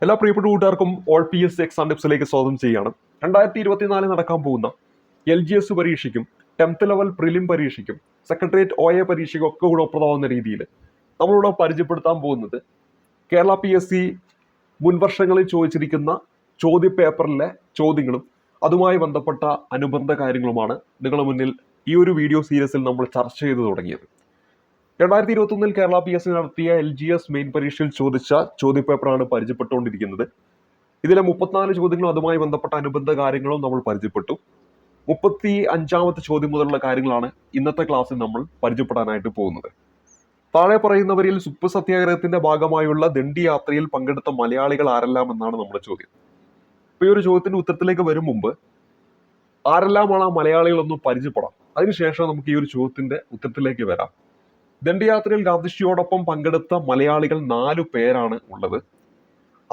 എല്ലാ പ്രിയപ്പെട്ട കൂട്ടുകാർക്കും ഓൾ PS എക്സാം ടിപ്സിലേക്ക് സ്വാഗതം ചെയ്യാണ്. 2024 നടക്കാൻ പോകുന്ന LGS പരീക്ഷയ്ക്കും 10th ലെവൽ പ്രിലിം പരീക്ഷയ്ക്കും സെക്രട്ടേറിയറ്റ് OA പരീക്ഷയ്ക്കും ഒക്കെ ഗുണപ്രദമാവുന്ന രീതിയിൽ നമ്മളിവിടെ പരിചയപ്പെടുത്താൻ പോകുന്നത് കേരള PSC മുൻവർഷങ്ങളിൽ ചോദിച്ചിരിക്കുന്ന ചോദ്യപേപ്പറിലെ ചോദ്യങ്ങളും അതുമായി ബന്ധപ്പെട്ട അനുബന്ധ കാര്യങ്ങളുമാണ് നിങ്ങളുടെ മുന്നിൽ ഈ ഒരു വീഡിയോ സീരീസിൽ നമ്മൾ ചർച്ച ചെയ്തു തുടങ്ങിയത്. 2021 കേരള PSC നടത്തിയ LGS മെയിൻ പരീക്ഷയിൽ ചോദിച്ച ചോദ്യപേപ്പറാണ് പരിചയപ്പെട്ടുകൊണ്ടിരിക്കുന്നത്. ഇതിലെ 34 ചോദ്യങ്ങളും അതുമായി ബന്ധപ്പെട്ട അനുബന്ധ കാര്യങ്ങളും നമ്മൾ പരിചയപ്പെട്ടു. 35ാമത്തെ ചോദ്യം മുതലുള്ള കാര്യങ്ങളാണ് ഇന്നത്തെ ക്ലാസ്സിൽ നമ്മൾ പരിചയപ്പെടാനായിട്ട് പോകുന്നത്. താഴെ പറയുന്നവരിൽ ഉപ്പ് സത്യാഗ്രഹത്തിന്റെ ഭാഗമായുള്ള ദണ്ഡി യാത്രയിൽ പങ്കെടുത്ത മലയാളികൾ ആരെല്ലാം എന്നാണ് നമ്മുടെ ചോദ്യം. ഈ ഒരു ചോദ്യത്തിന്റെ ഉത്തരത്തിലേക്ക് വരും മുമ്പ് ആരെല്ലാമാണ് ആ മലയാളികളൊന്നും പരിചയപ്പെടാം. അതിനുശേഷം നമുക്ക് ഈ ഒരു ചോദ്യത്തിന്റെ ഉത്തരത്തിലേക്ക് വരാം. ദണ്ഡിയാത്രയിൽ ഗാന്ധിജിയോടൊപ്പം പങ്കെടുത്ത മലയാളികൾ 4 പേരാണ് ഉള്ളത്.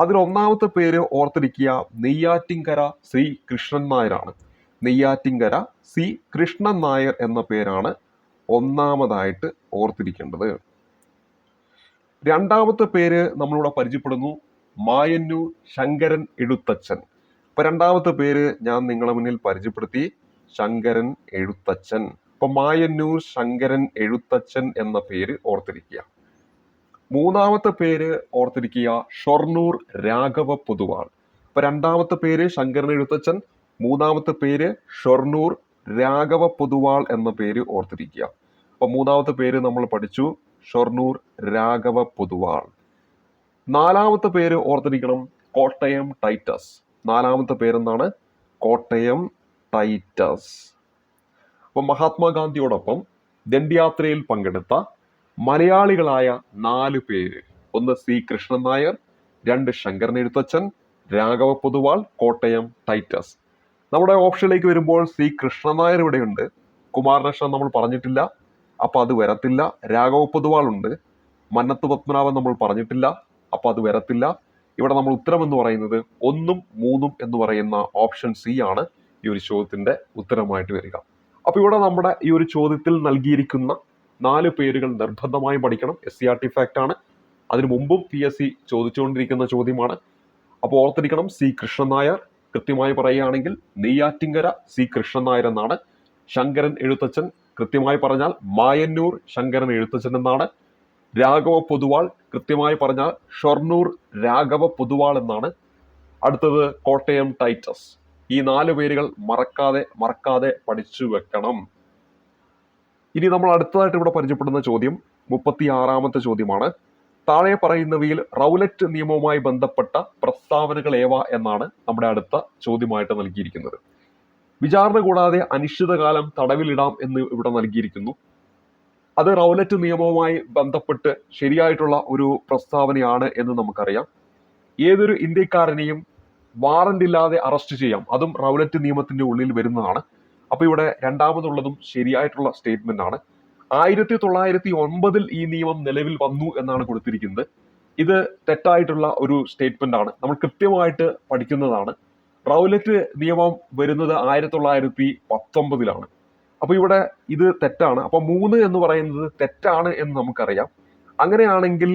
അതിൽ ഒന്നാമത്തെ പേര് ഓർത്തിരിക്കുക, നെയ്യാറ്റിൻകര ശ്രീ കൃഷ്ണൻ നായരാണ്. നെയ്യാറ്റിൻകര സി കൃഷ്ണൻ നായർ എന്ന പേരാണ് ഒന്നാമതായിട്ട് ഓർത്തിരിക്കേണ്ടത്. രണ്ടാമത്തെ പേര് നമ്മളിവിടെ പരിചയപ്പെടുന്നു, മായന്നൂർ ശങ്കരൻ എഴുത്തച്ഛൻ. അപ്പൊ രണ്ടാമത്തെ പേര് ഞാൻ നിങ്ങളെ മുന്നിൽ പരിചയപ്പെടുത്തി, ശങ്കരൻ എഴുത്തച്ഛൻ. അപ്പൊ മായന്നൂർ ശങ്കരൻ എഴുത്തച്ഛൻ എന്ന പേര് ഓർത്തിരിക്കുക. മൂന്നാമത്തെ പേര് ഓർത്തിരിക്കുക, ഷൊർണൂർ രാഘവ പൊതുവാൾ. അപ്പൊ രണ്ടാമത്തെ പേര് ശങ്കരൻ എഴുത്തച്ഛൻ, മൂന്നാമത്തെ പേര് ഷൊർണൂർ രാഘവ പൊതുവാൾ എന്ന പേര് ഓർത്തിരിക്കുക. അപ്പൊ മൂന്നാമത്തെ പേര് നമ്മൾ പഠിച്ചു, ഷൊർണൂർ രാഘവ പൊതുവാൾ. നാലാമത്തെ പേര് ഓർത്തിരിക്കണം, കോട്ടയം ടൈറ്റസ്. നാലാമത്തെ പേരെന്താണ്? കോട്ടയം ടൈറ്റസ്. അപ്പൊ മഹാത്മാഗാന്ധിയോടൊപ്പം ദണ്ഡിയാത്രയിൽ പങ്കെടുത്ത മലയാളികളായ 4 പേര്, ഒന്ന് സി കൃഷ്ണൻ നായർ, 2 ശങ്കരൻ എഴുത്തച്ഛൻ, രാഘവ പൊതുവാൾ, കോട്ടയം ടൈറ്റസ്. നമ്മുടെ ഓപ്ഷനിലേക്ക് വരുമ്പോൾ സി കൃഷ്ണൻ നായർ ഇവിടെയുണ്ട്, കുമാരനാശാൻ നമ്മൾ പറഞ്ഞിട്ടില്ല, അപ്പൊ അത് വരത്തില്ല. രാഘവ പൊതുവാൾ ഉണ്ട്, മന്നത്ത് പത്മനാഭൻ നമ്മൾ പറഞ്ഞിട്ടില്ല, അപ്പൊ അത് വരത്തില്ല. ഇവിടെ നമ്മൾ ഉത്തരം എന്ന് പറയുന്നത് 1ഉം 3ഉം എന്ന് പറയുന്ന ഓപ്ഷൻ സി ആണ് ഈ ഒരു ചോദ്യത്തിന്റെ ഉത്തരമായിട്ട് വരിക. അപ്പൊ ഇവിടെ നമ്മുടെ ഈ ഒരു ചോദ്യത്തിൽ നൽകിയിരിക്കുന്ന 4 പേരുകൾ നിർബന്ധമായും പഠിക്കണം. SCRT ഫാക്ട് ആണ്. അതിനു മുമ്പും PSC ചോദിച്ചുകൊണ്ടിരിക്കുന്ന ചോദ്യമാണ്. അപ്പോൾ ഓർത്തിരിക്കണം, സി കൃഷ്ണൻ നായർ. കൃത്യമായി പറയുകയാണെങ്കിൽ നെയ്യാറ്റിൻകര സി കൃഷ്ണൻ നായർ എന്നാണ്. ശങ്കരൻ എഴുത്തച്ഛൻ കൃത്യമായി പറഞ്ഞാൽ മായന്നൂർ ശങ്കരൻ എഴുത്തച്ഛൻ എന്നാണ്. രാഘവ പൊതുവാൾ കൃത്യമായി പറഞ്ഞാൽ ഷൊർണൂർ രാഘവ പൊതുവാൾ എന്നാണ്. അടുത്തത് കോട്ടയം ടൈറ്റസ്. ഈ 4 പേരുകൾ മറക്കാതെ പഠിച്ചു വെക്കണം. ഇനി നമ്മൾ അടുത്തതായിട്ട് ഇവിടെ പരിചയപ്പെടുന്ന ചോദ്യം 36ാമത്തെ ചോദ്യമാണ്. താഴെ പറയുന്നവയിൽ റൗലറ്റ് നിയമവുമായി ബന്ധപ്പെട്ട പ്രസ്താവനകൾ ഏവ എന്നാണ് നമ്മുടെ അടുത്ത ചോദ്യമായിട്ട് നൽകിയിരിക്കുന്നത്. വിചാരണ കൂടാതെ അനിശ്ചിതകാലം തടവിലിടാം എന്ന് ഇവിടെ നൽകിയിരിക്കുന്നു. അത് റൗലറ്റ് നിയമവുമായി ബന്ധപ്പെട്ട് ശരിയായിട്ടുള്ള ഒരു പ്രസ്താവനയാണ് എന്ന് നമുക്കറിയാം. ഏതൊരു ഇന്ത്യക്കാരനെയും വാറന്റ് ഇല്ലാതെ അറസ്റ്റ് ചെയ്യാം, അതും റൗലറ്റ് നിയമത്തിന്റെ ഉള്ളിൽ വരുന്നതാണ്. അപ്പൊ ഇവിടെ രണ്ടാമതുള്ളതും ശരിയായിട്ടുള്ള സ്റ്റേറ്റ്മെന്റ് ആണ്. 1909 ഈ നിയമം നിലവിൽ വന്നു എന്നാണ് കൊടുത്തിരിക്കുന്നത്. ഇത് തെറ്റായിട്ടുള്ള ഒരു സ്റ്റേറ്റ്മെന്റ് ആണ്. നമ്മൾ കൃത്യമായിട്ട് പഠിക്കുന്നതാണ്. റൗലറ്റ് നിയമം വരുന്നത് 1919 അപ്പൊ ഇവിടെ ഇത് തെറ്റാണ്. അപ്പൊ 3 എന്ന് പറയുന്നത് തെറ്റാണ് എന്ന് നമുക്കറിയാം. അങ്ങനെയാണെങ്കിൽ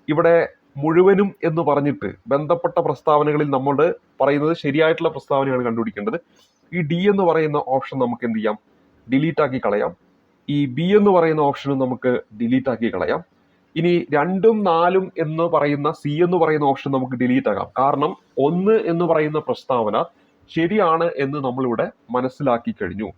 ഇവിടെ മുഴുവനും എന്ന് പറഞ്ഞിട്ട് ബന്ധപ്പെട്ട പ്രസ്താവനകളിൽ നമ്മൾ പറയുന്നത് ശരിയായിട്ടുള്ള പ്രസ്താവനയാണ് കണ്ടുപിടിക്കേണ്ടത്. ഈ ഡി എന്ന് പറയുന്ന ഓപ്ഷൻ നമുക്ക് എന്ത് ചെയ്യാം? ഡിലീറ്റ് ആക്കി കളയാം. ഈ ബി എന്ന് പറയുന്ന ഓപ്ഷനും നമുക്ക് ഡിലീറ്റ് ആക്കി കളയാം. ഇനി 2ഉം 4ഉം എന്ന് പറയുന്ന സി എന്ന് പറയുന്ന ഓപ്ഷൻ നമുക്ക് ഡിലീറ്റ് ആക്കാം. കാരണം 1 എന്ന് പറയുന്ന പ്രസ്താവന ശരിയാണ് എന്ന് നമ്മളിവിടെ മനസ്സിലാക്കി കഴിഞ്ഞു.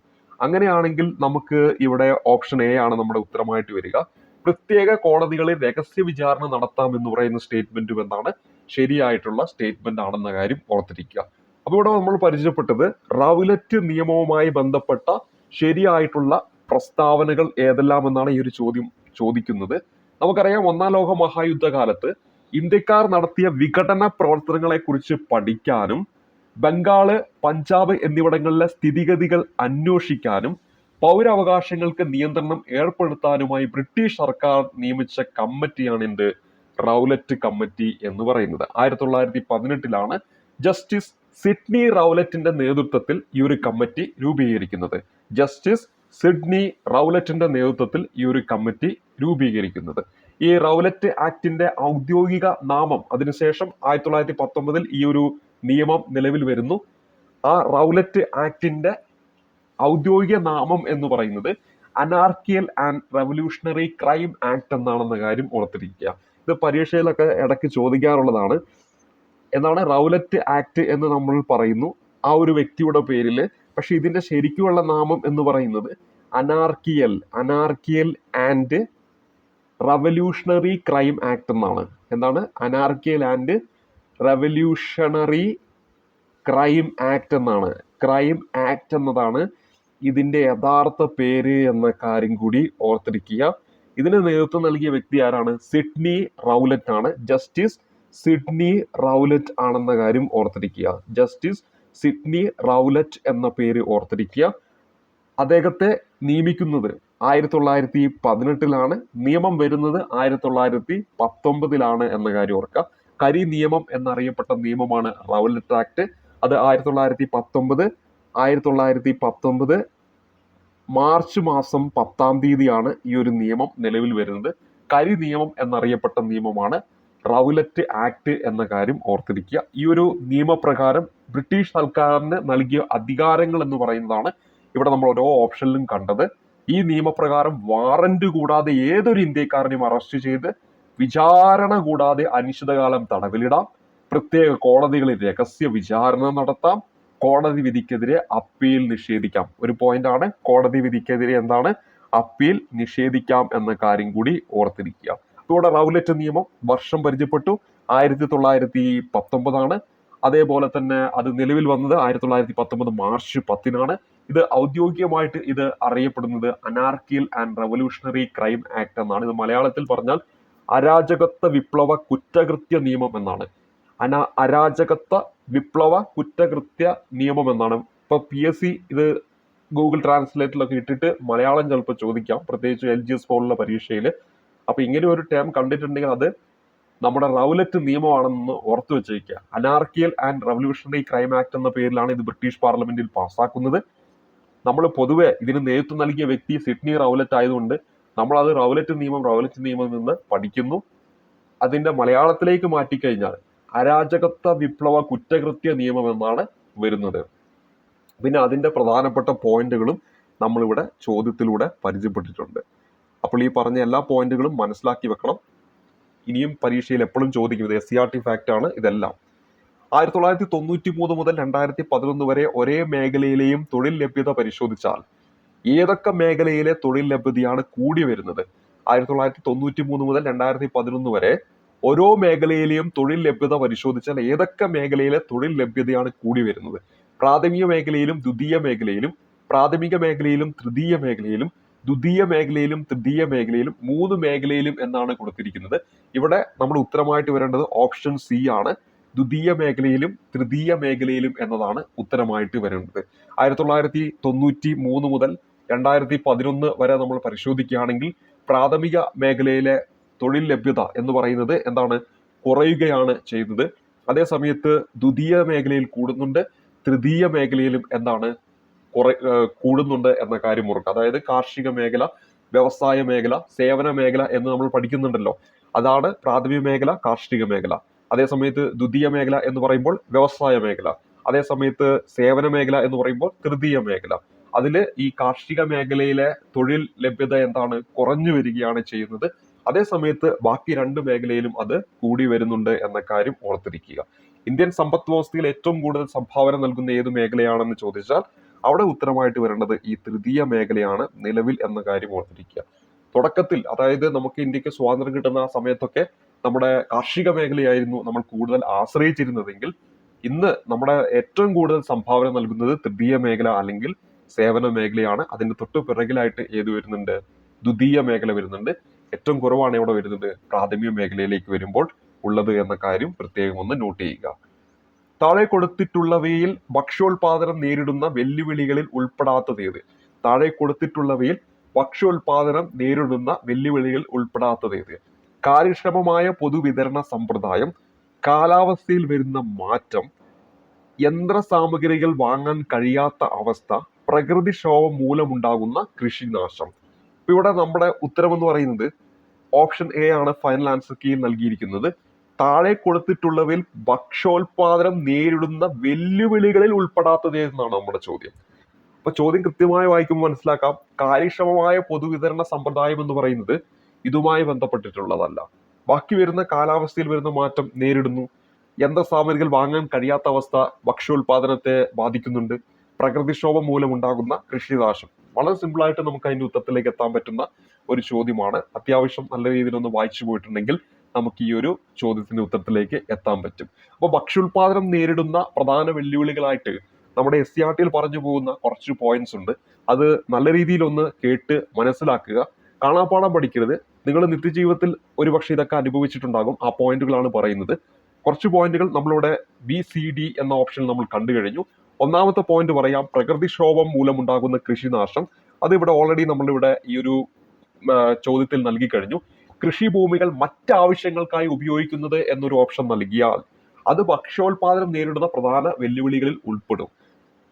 അങ്ങനെയാണെങ്കിൽ നമുക്ക് ഇവിടെ ഓപ്ഷൻ എ ആണ് നമ്മുടെ ഉത്തരമായിട്ട് വരിക. പ്രത്യേക കോടതികളിൽ രഹസ്യ വിചാരണ നടത്താം എന്ന് പറയുന്ന സ്റ്റേറ്റ്മെന്റും എന്താണ്? ശരിയായിട്ടുള്ള സ്റ്റേറ്റ്മെന്റ് ആണെന്ന കാര്യം ഓർത്തിരിക്കുക. അപ്പൊ ഇവിടെ നമ്മൾ പരിചയപ്പെട്ടത് റൗലറ്റ് നിയമവുമായി ബന്ധപ്പെട്ട ശരിയായിട്ടുള്ള പ്രസ്താവനകൾ ഏതെല്ലാം എന്നാണ് ഈ ഒരു ചോദ്യം ചോദിക്കുന്നത്. നമുക്കറിയാം, 1ാം ലോക മഹായുദ്ധകാലത്ത് ഇന്ത്യക്കാർ നടത്തിയ വിഘടന പ്രവർത്തനങ്ങളെ കുറിച്ച് പഠിക്കാനും ബംഗാള്, പഞ്ചാബ് എന്നിവിടങ്ങളിലെ സ്ഥിതിഗതികൾ അന്വേഷിക്കാനും പൗരാവകാശങ്ങൾക്ക് നിയന്ത്രണം ഏർപ്പെടുത്താനുമായി ബ്രിട്ടീഷ് സർക്കാർ നിയമിച്ച കമ്മിറ്റിയാണ് എന്ത്? റൗലറ്റ് കമ്മിറ്റി എന്ന് പറയുന്നത്. 1918 ജസ്റ്റിസ് സിഡ്നി റൗലറ്റിന്റെ നേതൃത്വത്തിൽ ഈ ഒരു കമ്മിറ്റി രൂപീകരിക്കുന്നത്. ജസ്റ്റിസ് സിഡ്നി റൗലറ്റിന്റെ നേതൃത്വത്തിൽ ഈ ഒരു കമ്മിറ്റി രൂപീകരിക്കുന്നത്. ഈ റൗലറ്റ് ആക്ടിന്റെ ഔദ്യോഗിക നാമം, അതിനുശേഷം 1919 ഈ ഒരു നിയമം നിലവിൽ വരുന്നു. ആ റൗലറ്റ് ആക്ടിന്റെ ഔദ്യോഗിക നാമം എന്ന് പറയുന്നത് anarchical and revolutionary crime act എന്നാണെന്ന കാര്യം ഓർത്തിരിക്കുക. ഇത് പരീക്ഷയിലൊക്കെ ഇടയ്ക്ക് ചോദിക്കാറുള്ളതാണ്. എന്താണ് റൗലറ്റ് ആക്ട് എന്ന് നമ്മൾ പറയുന്നു ആ ഒരു വ്യക്തിയുടെ പേരിൽ, പക്ഷെ ഇതിന്റെ ശരിക്കുള്ള നാമം എന്ന് പറയുന്നത് anarchical and revolutionary crime act എന്നാണ്. എന്താണ് അനാർക്കിയൽ ആൻഡ് റവല്യൂഷണറി ക്രൈം ആക്ട് എന്നാണ്. ക്രൈം ആക്ട് എന്നതാണ് ഇതിന്റെ യഥാർത്ഥ പേര് എന്ന കാര്യം കൂടി ഓർത്തിരിക്കുക. ഇതിന് നേതൃത്വം നൽകിയ വ്യക്തി ആരാണ്? സിഡ്നി റൗലറ്റ് ആണ്. ജസ്റ്റിസ് സിഡ്നി റൗലറ്റ് ആണെന്ന കാര്യം ഓർത്തിരിക്കുക. ജസ്റ്റിസ് സിഡ്നി റൗലറ്റ് എന്ന പേര് ഓർത്തിരിക്കുക. അദ്ദേഹത്തെ നിയമിക്കുന്നത് 1918 നിയമം വരുന്നത് 1919 എന്ന കാര്യം ഓർക്കുക. കരി നിയമം എന്നറിയപ്പെട്ട നിയമമാണ് റൗലറ്റ് ആക്ട്. അത് 1919 മാർച്ച് മാസം 10 ഈ ഒരു നിയമം നിലവിൽ വരുന്നത്. കരി നിയമം എന്നറിയപ്പെട്ട നിയമമാണ് റൗലറ്റ് ആക്ട് എന്ന കാര്യം ഓർത്തിരിക്കുക. ഈ ഒരു നിയമപ്രകാരം ബ്രിട്ടീഷ് സർക്കാരിന് നൽകിയ അധികാരങ്ങൾ എന്ന് പറയുന്നതാണ് ഇവിടെ നമ്മൾ ഓരോ ഓപ്ഷനിലും കണ്ടത്. ഈ നിയമപ്രകാരം വാറന്റ് കൂടാതെ ഏതൊരു ഇന്ത്യക്കാരനെയും അറസ്റ്റ് ചെയ്ത് വിചാരണ കൂടാതെ അനിശ്ചിതകാലം തടവിലിടാം. പ്രത്യേക കോടതികളിൽ രഹസ്യ വിചാരണ നടത്താം. കോടതി വിധിക്കെതിരെ അപ്പീൽ നിഷേധിക്കാം. ഒരു പോയിന്റാണ്, കോടതി വിധിക്കെതിരെ എന്താണ് അപ്പീൽ നിഷേധിക്കാം എന്ന കാര്യം കൂടി ഓർത്തിരിക്കുക. ഇവിടെ റൗലറ്റ് നിയമം വർഷം പരിചയപ്പെട്ടു, 1919. അതേപോലെ തന്നെ അത് നിലവിൽ വന്നത് 1919 മാർച്ച് 10 ഇത് ഔദ്യോഗികമായിട്ട് ഇത് അറിയപ്പെടുന്നത് അനാർക്കിയൽ ആൻഡ് റവല്യൂഷണറി ക്രൈം ആക്ട് എന്നാണ്. ഇത് മലയാളത്തിൽ പറഞ്ഞാൽ അരാജകത്വ വിപ്ലവ കുറ്റകൃത്യ നിയമം എന്നാണ്. അരാജകത്വ വിപ്ലവ കുറ്റകൃത്യ നിയമം എന്നാണ്. ഇപ്പൊ PSC ഇത് ഗൂഗിൾ ട്രാൻസ്ലേറ്റിലൊക്കെ ഇട്ടിട്ട് മലയാളം ചിലപ്പോൾ ചോദിക്കാം, പ്രത്യേകിച്ച് LGS പോലുള്ള പരീക്ഷയിൽ. അപ്പൊ ഇങ്ങനെ ഒരു ടേം കണ്ടിട്ടുണ്ടെങ്കിൽ അത് നമ്മുടെ റൗലറ്റ് നിയമമാണെന്ന് ഓർത്തു വെച്ചേക്കുക. അനാർക്കിയൽ ആൻഡ് റവല്യൂഷണറി ക്രൈം ആക്ട് എന്ന പേരിലാണ് ഇത് ബ്രിട്ടീഷ് പാർലമെന്റിൽ പാസ്സാക്കുന്നത്. നമ്മൾ പൊതുവെ ഇതിന് നേതൃത്വം നൽകിയ വ്യക്തി സിഡ്നി റൗലറ്റ് ആയതുകൊണ്ട് നമ്മൾ അത് റൗലറ്റ് നിയമം നിന്ന് പഠിക്കുന്നു. അതിന്റെ മലയാളത്തിലേക്ക് മാറ്റിക്കഴിഞ്ഞാൽ അരാജകത്വ വിപ്ലവ കുറ്റകൃത്യ നിയമം എന്നാണ് വരുന്നത്. പിന്നെ അതിന്റെ പ്രധാനപ്പെട്ട പോയിന്റുകളും നമ്മളിവിടെ ചോദ്യത്തിലൂടെ പരിചയപ്പെട്ടിട്ടുണ്ട്. അപ്പോൾ ഈ പറഞ്ഞ എല്ലാ പോയിന്റുകളും മനസ്സിലാക്കി വെക്കണം. ഇനിയും പരീക്ഷയിൽ എപ്പോഴും ചോദിക്കുന്നത് SCERT ഫാക്ട് ആണ് ഇതെല്ലാം. 1993 മുതൽ 2011 വരെ ഒരേ മേഖലയിലെയും തൊഴിൽ ലഭ്യത പരിശോധിച്ചാൽ ഏതൊക്കെ മേഖലയിലെ തൊഴിൽ ലഭ്യതയാണ് കൂടി വരുന്നത്? 1993 മുതൽ 2011 വരെ ഓരോ മേഖലയിലെയും തൊഴിൽ ലഭ്യത പരിശോധിച്ചാൽ ഏതൊക്കെ മേഖലയിലെ തൊഴിൽ ലഭ്യതയാണ് കൂടി വരുന്നത്? പ്രാഥമിക മേഖലയിലും ദ്വിതീയ മേഖലയിലും, പ്രാഥമിക മേഖലയിലും തൃതീയ മേഖലയിലും, ദ്വിതീയ മേഖലയിലും തൃതീയ മേഖലയിലും, 3 മേഖലയിലും എന്നാണ് കൊടുത്തിരിക്കുന്നത്. ഇവിടെ നമ്മൾ ഉത്തരമായിട്ട് വരേണ്ടത് ഓപ്ഷൻ C ആണ്. ദ്വിതീയ മേഖലയിലും തൃതീയ മേഖലയിലും എന്നതാണ് ഉത്തരമായിട്ട് വരേണ്ടത്. 1993 മുതൽ 2011 വരെ നമ്മൾ പരിശോധിക്കുകയാണെങ്കിൽ പ്രാഥമിക മേഖലയിലെ തൊഴിൽ ലഭ്യത എന്ന് പറയുന്നത് എന്താണ്? കുറയുകയാണ് ചെയ്തത്. അതേ സമയത്ത് ദ്വിതീയ മേഖലയിൽ കൂടുന്നുണ്ട്, തൃതീയ മേഖലയിലും എന്താണ് കൂടുന്നുണ്ട് എന്ന കാര്യം ഓർക്കുക. അതായത് കാർഷിക മേഖല, വ്യവസായ മേഖല, സേവന മേഖല എന്ന് നമ്മൾ പഠിക്കുന്നുണ്ടല്ലോ. അതാണ് പ്രാഥമിക മേഖല, കാർഷിക മേഖല. അതേ സമയത്ത് ദ്വിതീയ മേഖല എന്ന് പറയുമ്പോൾ വ്യവസായ മേഖല, അതേ സമയത്ത് സേവന മേഖല എന്ന് പറയുമ്പോൾ തൃതീയ മേഖല. അതില് ഈ കാർഷിക മേഖലയിലെ തൊഴിൽ ലഭ്യത എന്താണ്? കുറഞ്ഞു വരികയാണ് ചെയ്യുന്നത്. അതേ സമയത്ത് ബാക്കി 2 മേഖലയിലും അത് കൂടി വരുന്നുണ്ട് എന്ന കാര്യം ഓർത്തിരിക്കുക. ഇന്ത്യൻ സമ്പദ് വ്യവസ്ഥയിൽ ഏറ്റവും കൂടുതൽ സംഭാവന നൽകുന്ന ഏത് മേഖലയാണെന്ന് ചോദിച്ചാൽ അവിടെ ഉത്തരമായിട്ട് വരേണ്ടത് ഈ തൃതീയ മേഖലയാണ് നിലവിൽ എന്ന കാര്യം ഓർത്തിരിക്കുക. തുടക്കത്തിൽ, അതായത് നമുക്ക് ഇന്ത്യക്ക് സ്വാതന്ത്ര്യം കിട്ടുന്ന ആ സമയത്തൊക്കെ നമ്മുടെ കാർഷിക മേഖലയായിരുന്നു നമ്മൾ കൂടുതൽ ആശ്രയിച്ചിരുന്നതെങ്കിൽ ഇന്ന് നമ്മുടെ ഏറ്റവും കൂടുതൽ സംഭാവന നൽകുന്നത് തൃതീയ മേഖല അല്ലെങ്കിൽ സേവന മേഖലയാണ്. അതിന്റെ തൊട്ടു പിറകിലായിട്ട് ഏത് വരുന്നുണ്ട്? ദ്വിതീയ മേഖല വരുന്നുണ്ട്. ഏറ്റവും കുറവാണ് ഇവിടെ വരുന്നത് പ്രാഥമിക മേഖലയിലേക്ക് വരുമ്പോൾ ഉള്ളത് എന്ന കാര്യം പ്രത്യേകം ഒന്ന് നോട്ട് ചെയ്യുക. താഴെ കൊടുത്തിട്ടുള്ളവയിൽ ഭക്ഷ്യോൽപാദനം നേരിടുന്ന വെല്ലുവിളികളിൽ ഉൾപ്പെടാത്തത് ഏത്? താഴെ കൊടുത്തിട്ടുള്ളവയിൽ ഭക്ഷ്യോൽപാദനം നേരിടുന്ന വെല്ലുവിളികൾ ഉൾപ്പെടാത്തത് ഏത്? കാര്യക്ഷമമായ പൊതുവിതരണ സമ്പ്രദായം, കാലാവസ്ഥയിൽ വരുന്ന മാറ്റം, യന്ത്ര സാമഗ്രികൾ വാങ്ങാൻ കഴിയാത്ത അവസ്ഥ, പ്രകൃതിക്ഷോഭം മൂലമുണ്ടാകുന്ന കൃഷിനാശം. ഇപ്പൊ ഇവിടെ നമ്മുടെ ഉത്തരമെന്ന് പറയുന്നത് ഓപ്ഷൻ എ ആണ് ഫൈനൽ ആൻസർ കീയിൽ നൽകിയിരിക്കുന്നത്. താഴെ കൊടുത്തിട്ടുള്ളവയിൽ ഭക്ഷ്യോൽപാദനം നേരിടുന്ന വെല്ലുവിളികളിൽ ഉൾപ്പെടാത്തത് എന്നാണ് നമ്മുടെ ചോദ്യം. അപ്പൊ ചോദ്യം കൃത്യമായി വായിക്കുമ്പോൾ മനസ്സിലാക്കാം, കാര്യക്ഷമമായ പൊതുവിതരണ സമ്പ്രദായം എന്ന് പറയുന്നത് ഇതുമായി ബന്ധപ്പെട്ടിട്ടുള്ളതല്ല. ബാക്കി വരുന്ന കാലാവസ്ഥയിൽ വരുന്ന മാറ്റം നേരിടുന്നു, യന്ത്രസാമഗ്രികൾ വാങ്ങാൻ കഴിയാത്ത അവസ്ഥ ഭക്ഷ്യോൽപാദനത്തെ ബാധിക്കുന്നുണ്ട്, പ്രകൃതിക്ഷോഭം മൂലമുണ്ടാകുന്ന കൃഷിനാശം. വളരെ സിമ്പിൾ ആയിട്ട് നമുക്ക് അതിന്റെ ഉത്തരത്തിലേക്ക് എത്താൻ പറ്റുന്ന ഒരു ചോദ്യമാണ്. അത്യാവശ്യം നല്ല രീതിയിൽ ഒന്ന് വായിച്ചു പോയിട്ടുണ്ടെങ്കിൽ നമുക്ക് ഈ ഒരു ചോദ്യത്തിന്റെ ഉത്തരത്തിലേക്ക് എത്താൻ പറ്റും. അപ്പോൾ ഭക്ഷ്യോൽപാദനം നേരിടുന്ന പ്രധാന വെല്ലുവിളികളായിട്ട് നമ്മുടെ SCERT പറഞ്ഞു പോകുന്ന കുറച്ച് പോയിന്റ്സ് ഉണ്ട്. അത് നല്ല രീതിയിൽ ഒന്ന് കേട്ട് മനസ്സിലാക്കുക, കാണാപ്പാഠം പഠിക്കരുത്. നിങ്ങൾ നിത്യജീവിതത്തിൽ ഒരുപക്ഷെ ഇതൊക്കെ അനുഭവിച്ചിട്ടുണ്ടാകും. ആ പോയിന്റുകളാണ് പറയുന്നത്. കുറച്ച് പോയിന്റുകൾ നമ്മളിവിടെ BCD എന്ന ഓപ്ഷനിൽ നമ്മൾ കണ്ടു കഴിഞ്ഞു. ഒന്നാമത്തെ പോയിന്റ് പറയാം, പ്രകൃതിക്ഷോഭം മൂലമുണ്ടാകുന്ന കൃഷിനാശം. അത് ഇവിടെ ഓൾറെഡി നമ്മളിവിടെ ഈ ഒരു ചോദ്യത്തിൽ നൽകി കഴിഞ്ഞു. കൃഷിഭൂമികൾ മറ്റാവശ്യങ്ങൾക്കായി ഉപയോഗിക്കുന്നത് എന്നൊരു ഓപ്ഷൻ നൽകിയാൽ അത് ഭക്ഷ്യോൽപാദനം നേരിടുന്ന പ്രധാന വെല്ലുവിളികളിൽ ഉൾപ്പെടും.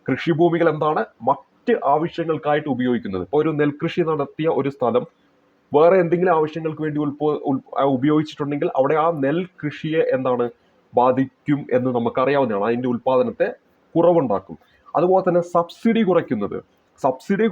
കൃഷിഭൂമികൾ എന്താണ്? മറ്റ് ആവശ്യങ്ങൾക്കായിട്ട് ഉപയോഗിക്കുന്നത്. ഇപ്പോൾ ഒരു നെൽകൃഷി നടത്തിയ ഒരു സ്ഥലം വേറെ എന്തെങ്കിലും ആവശ്യങ്ങൾക്ക് വേണ്ടി ഉപയോഗിച്ചിട്ടുണ്ടെങ്കിൽ അവിടെ ആ നെൽ കൃഷിയെ എന്താണ് ബാധിക്കും എന്ന് നമുക്കറിയാവുന്നതാണ്. അതിന്റെ ഉൽപാദനത്തെ കുറവുണ്ടാക്കും. അതുപോലെ തന്നെ സബ്സിഡി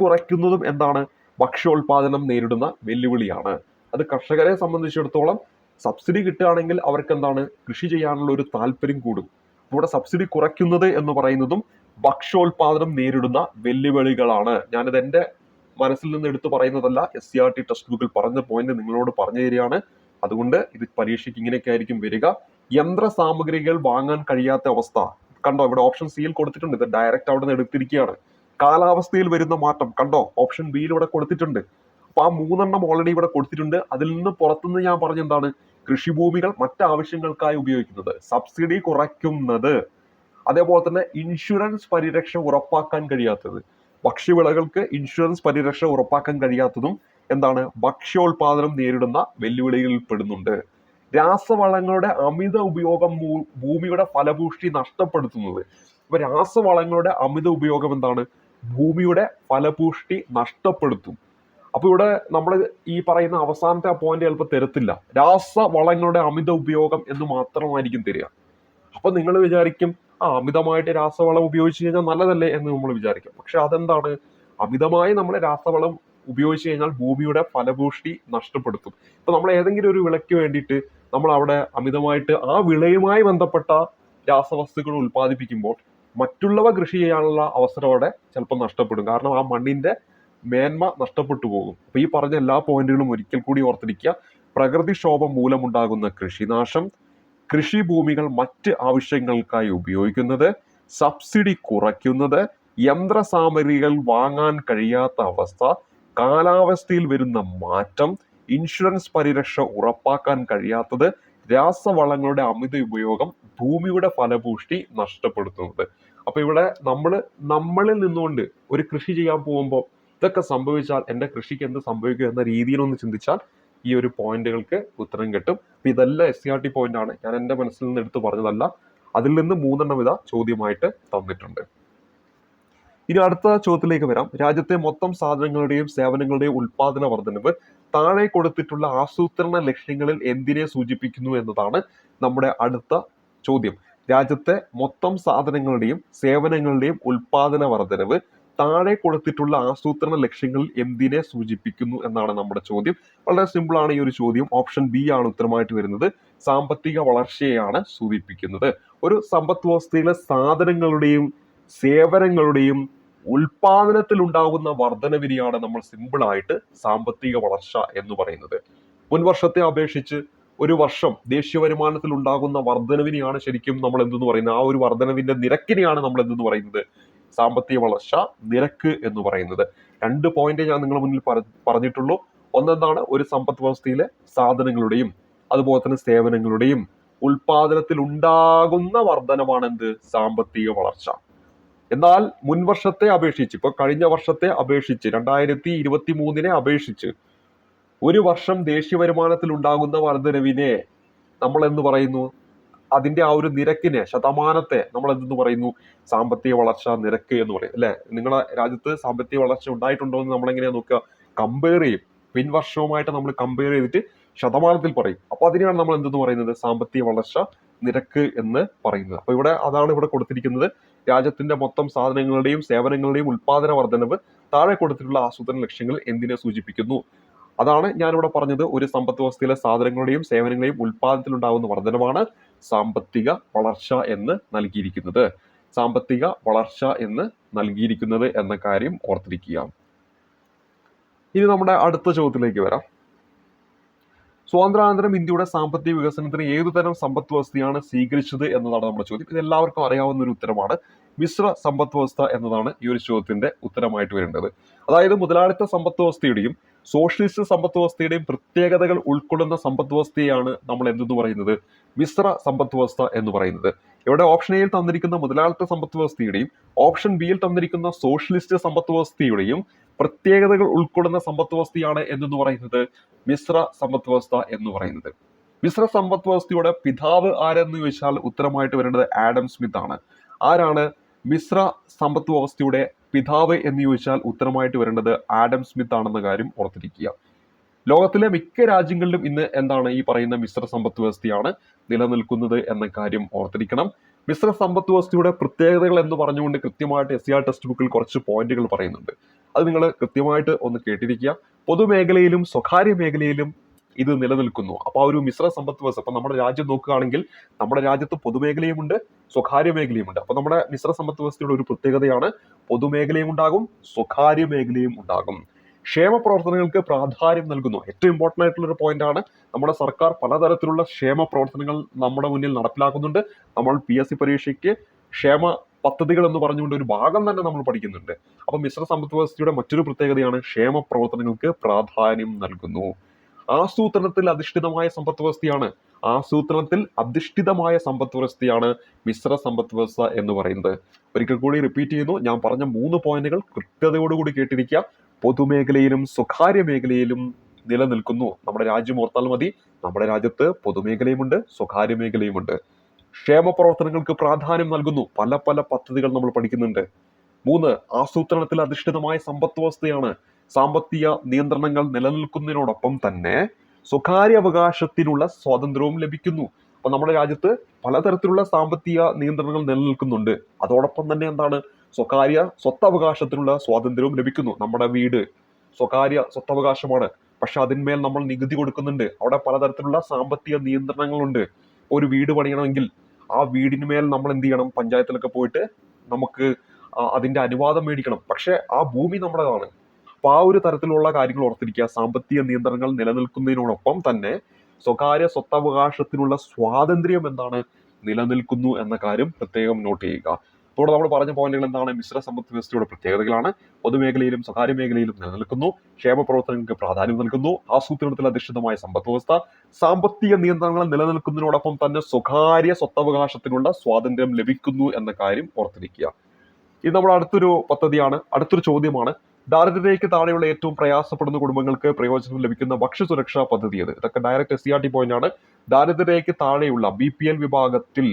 കുറയ്ക്കുന്നതും എന്താണ്? ഭക്ഷ്യോൽപാദനം നേരിടുന്ന വെല്ലുവിളിയാണ്. അത് കർഷകരെ സംബന്ധിച്ചിടത്തോളം സബ്സിഡി കിട്ടുകയാണെങ്കിൽ അവർക്ക് എന്താണ്, കൃഷി ചെയ്യാനുള്ള ഒരു താല്പര്യം കൂടും. ഇവിടെ സബ്സിഡി കുറയ്ക്കുന്നത് എന്ന് പറയുന്നതും ഭക്ഷ്യോൽപാദനം നേരിടുന്ന വെല്ലുവിളികളാണ്. ഞാനിത് എൻ്റെ മനസ്സിൽ നിന്ന് എടുത്തു പറയുന്നതല്ല, SCERT ടെക്സ്റ്റ് ബുക്കിൽ പറഞ്ഞ പോയിന്റ് നിങ്ങളോട് പറഞ്ഞു തരികയാണ്. അതുകൊണ്ട് ഇത് പരീക്ഷയ്ക്ക് ഇങ്ങനെയൊക്കെ ആയിരിക്കും വരിക. യന്ത്ര സാമഗ്രികൾ വാങ്ങാൻ കഴിയാത്ത അവസ്ഥ കണ്ടോ, ഇവിടെ ഓപ്ഷൻ സിയിൽ കൊടുത്തിട്ടുണ്ട്. ഇത് ഡയറക്റ്റ് അവിടെ നിന്ന് എടുത്തിരിക്കുകയാണ്. കാലാവസ്ഥയിൽ വരുന്ന മാറ്റം കണ്ടോ, ഓപ്ഷൻ ബിയിൽ ഇവിടെ കൊടുത്തിട്ടുണ്ട്. അപ്പൊ ആ 3 ഓൾറെഡി ഇവിടെ കൊടുത്തിട്ടുണ്ട്. അതിൽ നിന്ന് പുറത്തുനിന്ന് ഞാൻ പറഞ്ഞെന്താണ്, കൃഷിഭൂമികൾ മറ്റാവശ്യങ്ങൾക്കായി ഉപയോഗിക്കുന്നത്, സബ്സിഡി കുറയ്ക്കുന്നത്, അതേപോലെ തന്നെ ഇൻഷുറൻസ് പരിരക്ഷ ഉറപ്പാക്കാൻ കഴിയാത്തത്. ഭക്ഷ്യവിളകൾക്ക് ഇൻഷുറൻസ് പരിരക്ഷ ഉറപ്പാക്കാൻ കഴിയാത്തതും എന്താണ്, ഭക്ഷ്യോൽപാദനം നേരിടുന്ന വെല്ലുവിളികളിൽ പെടുന്നുണ്ട്. രാസവളങ്ങളുടെ അമിത ഉപയോഗം ഭൂമിയുടെ ഫലപുഷ്ടി നഷ്ടപ്പെടുത്തുന്നത്. ഇപ്പൊ രാസവളങ്ങളുടെ അമിത ഉപയോഗം എന്താണ്, ഭൂമിയുടെ ഫലപുഷ്ടി നഷ്ടപ്പെടുത്തും. അപ്പൊ ഇവിടെ നമ്മൾ ഈ പറയുന്ന അവസാനത്തെ ആ പോയിന്റ് ചിലപ്പോൾ തരത്തില്ല, രാസവളങ്ങളുടെ അമിത ഉപയോഗം എന്ന് മാത്രമായിരിക്കും തരിക. അപ്പൊ നിങ്ങൾ വിചാരിക്കും അമിതമായിട്ട് രാസവളം ഉപയോഗിച്ച് കഴിഞ്ഞാൽ നല്ലതല്ലേ എന്ന് നമ്മൾ വിചാരിക്കും. പക്ഷെ അതെന്താണ്, അമിതമായി നമ്മൾ രാസവളം ഉപയോഗിച്ച് കഴിഞ്ഞാൽ ഭൂമിയുടെ ഫലപുഷ്ടി നഷ്ടപ്പെടുത്തും. ഇപ്പൊ നമ്മൾ ഏതെങ്കിലും ഒരു വിളയ്ക്ക് വേണ്ടിയിട്ട് നമ്മൾ അവിടെ അമിതമായിട്ട് ആ വിളയുമായി ബന്ധപ്പെട്ട രാസവസ്തുക്കൾ ഉൽപ്പാദിപ്പിക്കുമ്പോൾ മറ്റുള്ളവ കൃഷി ചെയ്യാനുള്ള അവസരം അവിടെ ചിലപ്പോൾ നഷ്ടപ്പെടും. കാരണം ആ മണ്ണിന്റെ മേന്മ നഷ്ടപ്പെട്ടു പോകും. അപ്പൊ ഈ പറഞ്ഞ എല്ലാ പോയിന്റുകളും ഒരിക്കൽ കൂടി ഓർത്തിരിക്കുക. പ്രകൃതിക്ഷോഭം മൂലമുണ്ടാകുന്ന കൃഷിനാശം, കൃഷിഭൂമികൾ മറ്റ് ആവശ്യങ്ങൾക്കായി ഉപയോഗിക്കുന്നത്, സബ്സിഡി കുറയ്ക്കുന്നത്, യന്ത്രസാമഗ്രികൾ വാങ്ങാൻ കഴിയാത്ത അവസ്ഥ, കാലാവസ്ഥയിൽ വരുന്ന മാറ്റം, ഇൻഷുറൻസ് പരിരക്ഷ ഉറപ്പാക്കാൻ കഴിയാത്തത്, രാസവളങ്ങളുടെ അമിത ഉപയോഗം ഭൂമിയുടെ ഫലപുഷ്ടി നഷ്ടപ്പെടുത്തുന്നത്. അപ്പൊ ഇവിടെ നമ്മളിൽ നിന്നുകൊണ്ട് ഒരു കൃഷി ചെയ്യാൻ പോകുമ്പോൾ ഇതൊക്കെ സംഭവിച്ചാൽ എൻ്റെ കൃഷിക്ക് എന്ത് സംഭവിക്കും എന്ന രീതിയിലൊന്ന് ചിന്തിച്ചാൽ ഈ ഒരു പോയിന്റുകൾക്ക് ഉത്തരം കിട്ടും. അപ്പൊ ഇതെല്ലാം SCERT പോയിന്റ് ആണ്, ഞാൻ എൻ്റെ മനസ്സിൽ നിന്ന് എടുത്തു പറഞ്ഞതല്ല. അതിൽ നിന്ന് 3 ഇതാ ചോദ്യമായിട്ട് തന്നിട്ടുണ്ട്. ഇനി അടുത്ത ചോദ്യത്തിലേക്ക് വരാം. രാജ്യത്തെ മൊത്തം സാധനങ്ങളുടെയും സേവനങ്ങളുടെയും ഉൽപാദന വർധനവ് താഴെ കൊടുത്തിട്ടുള്ള ആസൂത്രണ ലക്ഷ്യങ്ങളിൽ എന്തിനെ സൂചിപ്പിക്കുന്നു എന്നതാണ് നമ്മുടെ അടുത്ത ചോദ്യം. രാജ്യത്തെ മൊത്തം സാധനങ്ങളുടെയും സേവനങ്ങളുടെയും ഉൽപാദന വർധനവ് താഴെ കൊടുത്തിട്ടുള്ള ആസൂത്രണ ലക്ഷ്യങ്ങളിൽ എന്തിനെ സൂചിപ്പിക്കുന്നു എന്നാണ് നമ്മുടെ ചോദ്യം. വളരെ സിമ്പിൾ ആണ് ഈ ഒരു ചോദ്യം. ഓപ്ഷൻ ബി ആണ് ഉത്തരമായിട്ട് വരുന്നത്. സാമ്പത്തിക വളർച്ചയെയാണ് സൂചിപ്പിക്കുന്നത്. ഒരു സമ്പദ് വ്യവസ്ഥയിലെ സാധനങ്ങളുടെയും സേവനങ്ങളുടെയും ഉൽപാദനത്തിൽ ഉണ്ടാകുന്ന വർധനവിനെയാണ് നമ്മൾ സിമ്പിൾ ആയിട്ട് സാമ്പത്തിക വളർച്ച എന്ന് പറയുന്നത്. മുൻ വർഷത്തെ അപേക്ഷിച്ച് ഒരു വർഷം ദേശീയ വരുമാനത്തിൽ ഉണ്ടാകുന്ന വർധനവിനെയാണ് ശരിക്കും നമ്മൾ എന്തെന്ന് പറയുന്നത്, ആ ഒരു വർധനവിന്റെ നിരക്കിനെയാണ് നമ്മൾ എന്തെന്ന് പറയുന്നത്, സാമ്പത്തിക വളർച്ച നിരക്ക് എന്ന് പറയുന്നത്. 2 പോയിന്റ് ഞാൻ നിങ്ങളുടെ മുന്നിൽ പറഞ്ഞിട്ടുള്ളൂ. ഒന്നെന്താണ്, ഒരു സമ്പദ് വ്യവസ്ഥയിലെ സാധനങ്ങളുടെയും അതുപോലെ തന്നെ സേവനങ്ങളുടെയും ഉൽപാദനത്തിൽ ഉണ്ടാകുന്ന വർധനമാണ് എന്ത്, സാമ്പത്തിക വളർച്ച. എന്നാൽ മുൻ വർഷത്തെ അപേക്ഷിച്ച്, ഇപ്പൊ കഴിഞ്ഞ വർഷത്തെ അപേക്ഷിച്ച് 2023 അപേക്ഷിച്ച് ഒരു വർഷം ദേശീയ വരുമാനത്തിൽ ഉണ്ടാകുന്ന വർധനവിനെ നമ്മൾ എന്ത് പറയുന്നു, അതിന്റെ ആ ഒരു നിരക്കിനെ, ശതമാനത്തെ നമ്മൾ എന്തെന്ന് പറയുന്നു, സാമ്പത്തിക വളർച്ച നിരക്ക് എന്ന് പറയും അല്ലെ. നിങ്ങളെ രാജ്യത്ത് സാമ്പത്തിക വളർച്ച ഉണ്ടായിട്ടുണ്ടോ എന്ന് നമ്മളെങ്ങനെയാ നോക്കുക, കമ്പയർ ചെയ്യും. പിൻവർഷവുമായിട്ട് നമ്മൾ കമ്പയർ ചെയ്തിട്ട് ശതമാനത്തിൽ പറയും. അപ്പൊ അതിനെയാണ് നമ്മൾ എന്തെന്ന് പറയുന്നത്, സാമ്പത്തിക വളർച്ച നിരക്ക് എന്ന് പറയുന്നത്. അപ്പൊ അതാണ് ഇവിടെ കൊടുത്തിരിക്കുന്നത്. രാജ്യത്തിന്റെ മൊത്തം സാധനങ്ങളുടെയും സേവനങ്ങളുടെയും ഉൽപാദന വർധനവ് താഴെ കൊടുത്തിട്ടുള്ള ആസൂത്രണ ലക്ഷ്യങ്ങൾ എന്തിനെ സൂചിപ്പിക്കുന്നു? അതാണ് ഞാനിവിടെ പറഞ്ഞത്. ഒരു സമ്പദ് വ്യവസ്ഥയിലെ സാധനങ്ങളുടെയും സേവനങ്ങളുടെയും ഉൽപാദനത്തിൽ ഉണ്ടാകുന്ന വർധനവാണ് സാമ്പത്തിക വളർച്ച എന്ന് നൽകിയിരിക്കുന്നത്. സാമ്പത്തിക വളർച്ച എന്ന് നൽകിയിരിക്കുന്നത് എന്ന കാര്യം ഓർത്തിരിക്കുക. ഇനി നമ്മുടെ അടുത്ത ചോദ്യത്തിലേക്ക് വരാം. സ്വാതന്ത്ര്യാനന്തരം ഇന്ത്യയുടെ സാമ്പത്തിക വികസനത്തിന് ഏതുതരം സമ്പദ് വ്യവസ്ഥയാണ് സ്വീകരിച്ചത് എന്നതാണ് നമ്മുടെ ചോദ്യം. ഇത് എല്ലാവർക്കും അറിയാവുന്ന ഒരു ഉത്തരമാണ്. മിശ്ര സമ്പദ് വ്യവസ്ഥ എന്നതാണ് ഈ ഒരു ചോദ്യത്തിന്റെ ഉത്തരമായിട്ട് വരേണ്ടത്. അതായത് മുതലാളിത്ത സമ്പദ് വ്യവസ്ഥയുടെയും സോഷ്യലിസ്റ്റ് സമ്പദ് വ്യവസ്ഥയുടെയും പ്രത്യേകതകൾ ഉൾക്കൊള്ളുന്ന സമ്പദ് വ്യവസ്ഥയാണ് നമ്മൾ എന്തെന്ന് പറയുന്നത്, മിശ്ര സമ്പദ് വ്യവസ്ഥ എന്ന് പറയുന്നത്. ഇവിടെ ഓപ്ഷൻ എയിൽ തന്നിരിക്കുന്ന മുതലാളിത്ത സമ്പദ് വ്യവസ്ഥയുടെയും ഓപ്ഷൻ ബിയിൽ തന്നിരിക്കുന്ന സോഷ്യലിസ്റ്റ് സമ്പദ് വ്യവസ്ഥയുടെയും പ്രത്യേകതകൾ ഉൾക്കൊള്ളുന്ന സമ്പദ് വ്യവസ്ഥയാണ് എന്തെന്ന് പറയുന്നത്, മിശ്ര സമ്പദ് വ്യവസ്ഥ എന്ന് പറയുന്നത്. മിശ്ര സമ്പദ് വ്യവസ്ഥയുടെ പിതാവ് ആരെന്ന് ചോദിച്ചാൽ ഉത്തരമായിട്ട് വരേണ്ടത് ആഡം സ്മിത്ത് ആണ്. ആരാണ് മിശ്ര സമ്പദ് വ്യവസ്ഥയുടെ പിതാവ് എന്ന് ചോദിച്ചാൽ ഉത്തരമായിട്ട് വരേണ്ടത് ആഡം സ്മിത്ത് ആണെന്ന കാര്യം ഓർത്തിരിക്കുക. ലോകത്തിലെ മിക്ക രാജ്യങ്ങളിലും ഇന്ന് എന്താണ്, ഈ പറയുന്ന മിശ്ര സമ്പദ് വ്യവസ്ഥയാണ് നിലനിൽക്കുന്നത് എന്ന കാര്യം ഓർത്തിരിക്കണം. മിശ്ര സമ്പദ് വ്യവസ്ഥയുടെ പ്രത്യേകതകൾ എന്ന് പറഞ്ഞുകൊണ്ട് കൃത്യമായിട്ട് SCR ടെക്സ്റ്റ് ബുക്കിൽ കുറച്ച് പോയിന്റുകൾ പറയുന്നുണ്ട്. അത് നിങ്ങൾ കൃത്യമായിട്ട് ഒന്ന് കേട്ടിരിക്കുക. പൊതുമേഖലയിലും സ്വകാര്യ മേഖലയിലും ഇത് നിലനിൽക്കുന്നു. അപ്പൊ ആ ഒരു മിശ്ര സമ്പദ് വ്യവസ്ഥ, അപ്പൊ നമ്മുടെ രാജ്യം നോക്കുകയാണെങ്കിൽ നമ്മുടെ രാജ്യത്ത് പൊതുമേഖലയുമുണ്ട് സ്വകാര്യ മേഖലയുമുണ്ട്. അപ്പൊ നമ്മുടെ മിശ്ര സമ്പദ് വ്യവസ്ഥയുടെ ഒരു പ്രത്യേകതയാണ് പൊതുമേഖലയും ഉണ്ടാകും സ്വകാര്യ മേഖലയും ഉണ്ടാകും. ക്ഷേമ പ്രവർത്തനങ്ങൾക്ക് പ്രാധാന്യം നൽകുന്നു. ഏറ്റവും ഇമ്പോർട്ടന്റ് ആയിട്ടുള്ള ഒരു പോയിന്റ് ആണ്. നമ്മുടെ സർക്കാർ പലതരത്തിലുള്ള ക്ഷേമ പ്രവർത്തനങ്ങൾ നമ്മുടെ മുന്നിൽ നടപ്പിലാക്കുന്നുണ്ട്. നമ്മൾ PSC പരീക്ഷയ്ക്ക് ക്ഷേമ പദ്ധതികൾ എന്ന് പറഞ്ഞുകൊണ്ട് ഒരു ഭാഗം തന്നെ നമ്മൾ പഠിക്കുന്നുണ്ട്. അപ്പൊ മിശ്ര സമ്പദ് വ്യവസ്ഥയുടെ മറ്റൊരു പ്രത്യേകതയാണ് ക്ഷേമ പ്രവർത്തനങ്ങൾക്ക് പ്രാധാന്യം നൽകുന്നു. ആസൂത്രണത്തിൽ അധിഷ്ഠിതമായ സമ്പദ് വ്യവസ്ഥയാണ്. ആസൂത്രണത്തിൽ അധിഷ്ഠിതമായ സമ്പദ് വ്യവസ്ഥയാണ് മിശ്ര സമ്പദ് വ്യവസ്ഥ എന്ന് പറയുന്നത്. ഒരിക്കൽ കൂടി റിപ്പീറ്റ് ചെയ്യുന്നു, ഞാൻ പറഞ്ഞ 3 പോയിന്റുകൾ കൃത്യതയോടുകൂടി കേട്ടിരിക്കുക. പൊതുമേഖലയിലും സ്വകാര്യ മേഖലയിലും നിലനിൽക്കുന്നു. നമ്മുടെ രാജ്യം ഓർത്താൽ മതി. നമ്മുടെ രാജ്യത്ത് പൊതുമേഖലയുമുണ്ട് സ്വകാര്യ മേഖലയുമുണ്ട്. ക്ഷേമ പ്രവർത്തനങ്ങൾക്ക് പ്രാധാന്യം നൽകുന്നു. പല പല പദ്ധതികൾ നമ്മൾ പഠിക്കുന്നുണ്ട്. 3, ആസൂത്രണത്തിൽ അധിഷ്ഠിതമായ സമ്പദ് വ്യവസ്ഥയാണ്. സാമ്പത്തിക നിയന്ത്രണങ്ങൾ നിലനിൽക്കുന്നതിനോടൊപ്പം തന്നെ സ്വകാര്യ അവകാശത്തിനുള്ള സ്വാതന്ത്ര്യവും ലഭിക്കുന്നു. അപ്പൊ നമ്മുടെ രാജ്യത്ത് പലതരത്തിലുള്ള സാമ്പത്തിക നിയന്ത്രണങ്ങൾ നിലനിൽക്കുന്നുണ്ട്. അതോടൊപ്പം തന്നെ എന്താണ്, സ്വകാര്യ സ്വത്തവകാശത്തിനുള്ള സ്വാതന്ത്ര്യവും ലഭിക്കുന്നു. നമ്മുടെ വീട് സ്വകാര്യ സ്വത്തവകാശമാണ്, പക്ഷെ അതിന്മേൽ നമ്മൾ നികുതി കൊടുക്കുന്നുണ്ട്. അവിടെ പലതരത്തിലുള്ള സാമ്പത്തിക നിയന്ത്രണങ്ങളുണ്ട്. ഒരു വീട് പണിയണമെങ്കിൽ ആ വീടിനുമേൽ നമ്മൾ എന്ത് ചെയ്യണം, പഞ്ചായത്തിലൊക്കെ പോയിട്ട് നമുക്ക് അതിന്റെ അനുവാദം മേടിക്കണം. പക്ഷെ ആ ഭൂമി നമ്മുടേതാണ്. അപ്പൊ ആ ഒരു തരത്തിലുള്ള കാര്യങ്ങൾ ഓർത്തിരിക്കുക. സാമ്പത്തിക നിയന്ത്രണങ്ങൾ നിലനിൽക്കുന്നതിനോടൊപ്പം തന്നെ സ്വകാര്യ സ്വത്തവകാശത്തിനുള്ള സ്വാതന്ത്ര്യം എന്താണ്, നിലനിൽക്കുന്നു എന്ന കാര്യം പ്രത്യേകം നോട്ട് ചെയ്യുക. അപ്പോൾ നമ്മൾ പറഞ്ഞ പോയിന്റുകൾ എന്താണ്, മിശ്ര സമ്പദ് വ്യവസ്ഥയുടെ പ്രത്യേകതകളാണ്. പൊതുമേഖലയിലും സ്വകാര്യ മേഖലയിലും നിലനിൽക്കുന്നു. ക്ഷേമ പ്രവർത്തനങ്ങൾക്ക് പ്രാധാന്യം നൽകുന്നു. ആസൂത്രണത്തിൽ അധിഷ്ഠിതമായ സമ്പദ് വ്യവസ്ഥ. സാമ്പത്തിക നിയന്ത്രണങ്ങൾ നിലനിൽക്കുന്നതിനോടൊപ്പം തന്നെ സ്വകാര്യ സ്വത്തവകാശത്തിനുള്ള സ്വാതന്ത്ര്യം ലഭിക്കുന്നു എന്ന കാര്യം ഓർത്തിരിക്കുക. ഇത് നമ്മുടെ അടുത്തൊരു പദ്ധതിയാണ്, അടുത്തൊരു ചോദ്യമാണ്. ദാരിദ്ര്യരേഖയ്ക്ക് താഴെയുള്ള ഏറ്റവും പ്രയാസപ്പെടുന്ന കുടുംബങ്ങൾക്ക് പ്രയോജനം ലഭിക്കുന്ന ഭക്ഷ്യസുരക്ഷാ പദ്ധതി ഏത്? ഇതൊക്കെ ഡയറക്റ്റ് SCRT പോയിന്റ് ആണ്. ദാരിദ്ര്യരേഖയ്ക്ക് താഴെയുള്ള BPL വിഭാഗത്തിൽ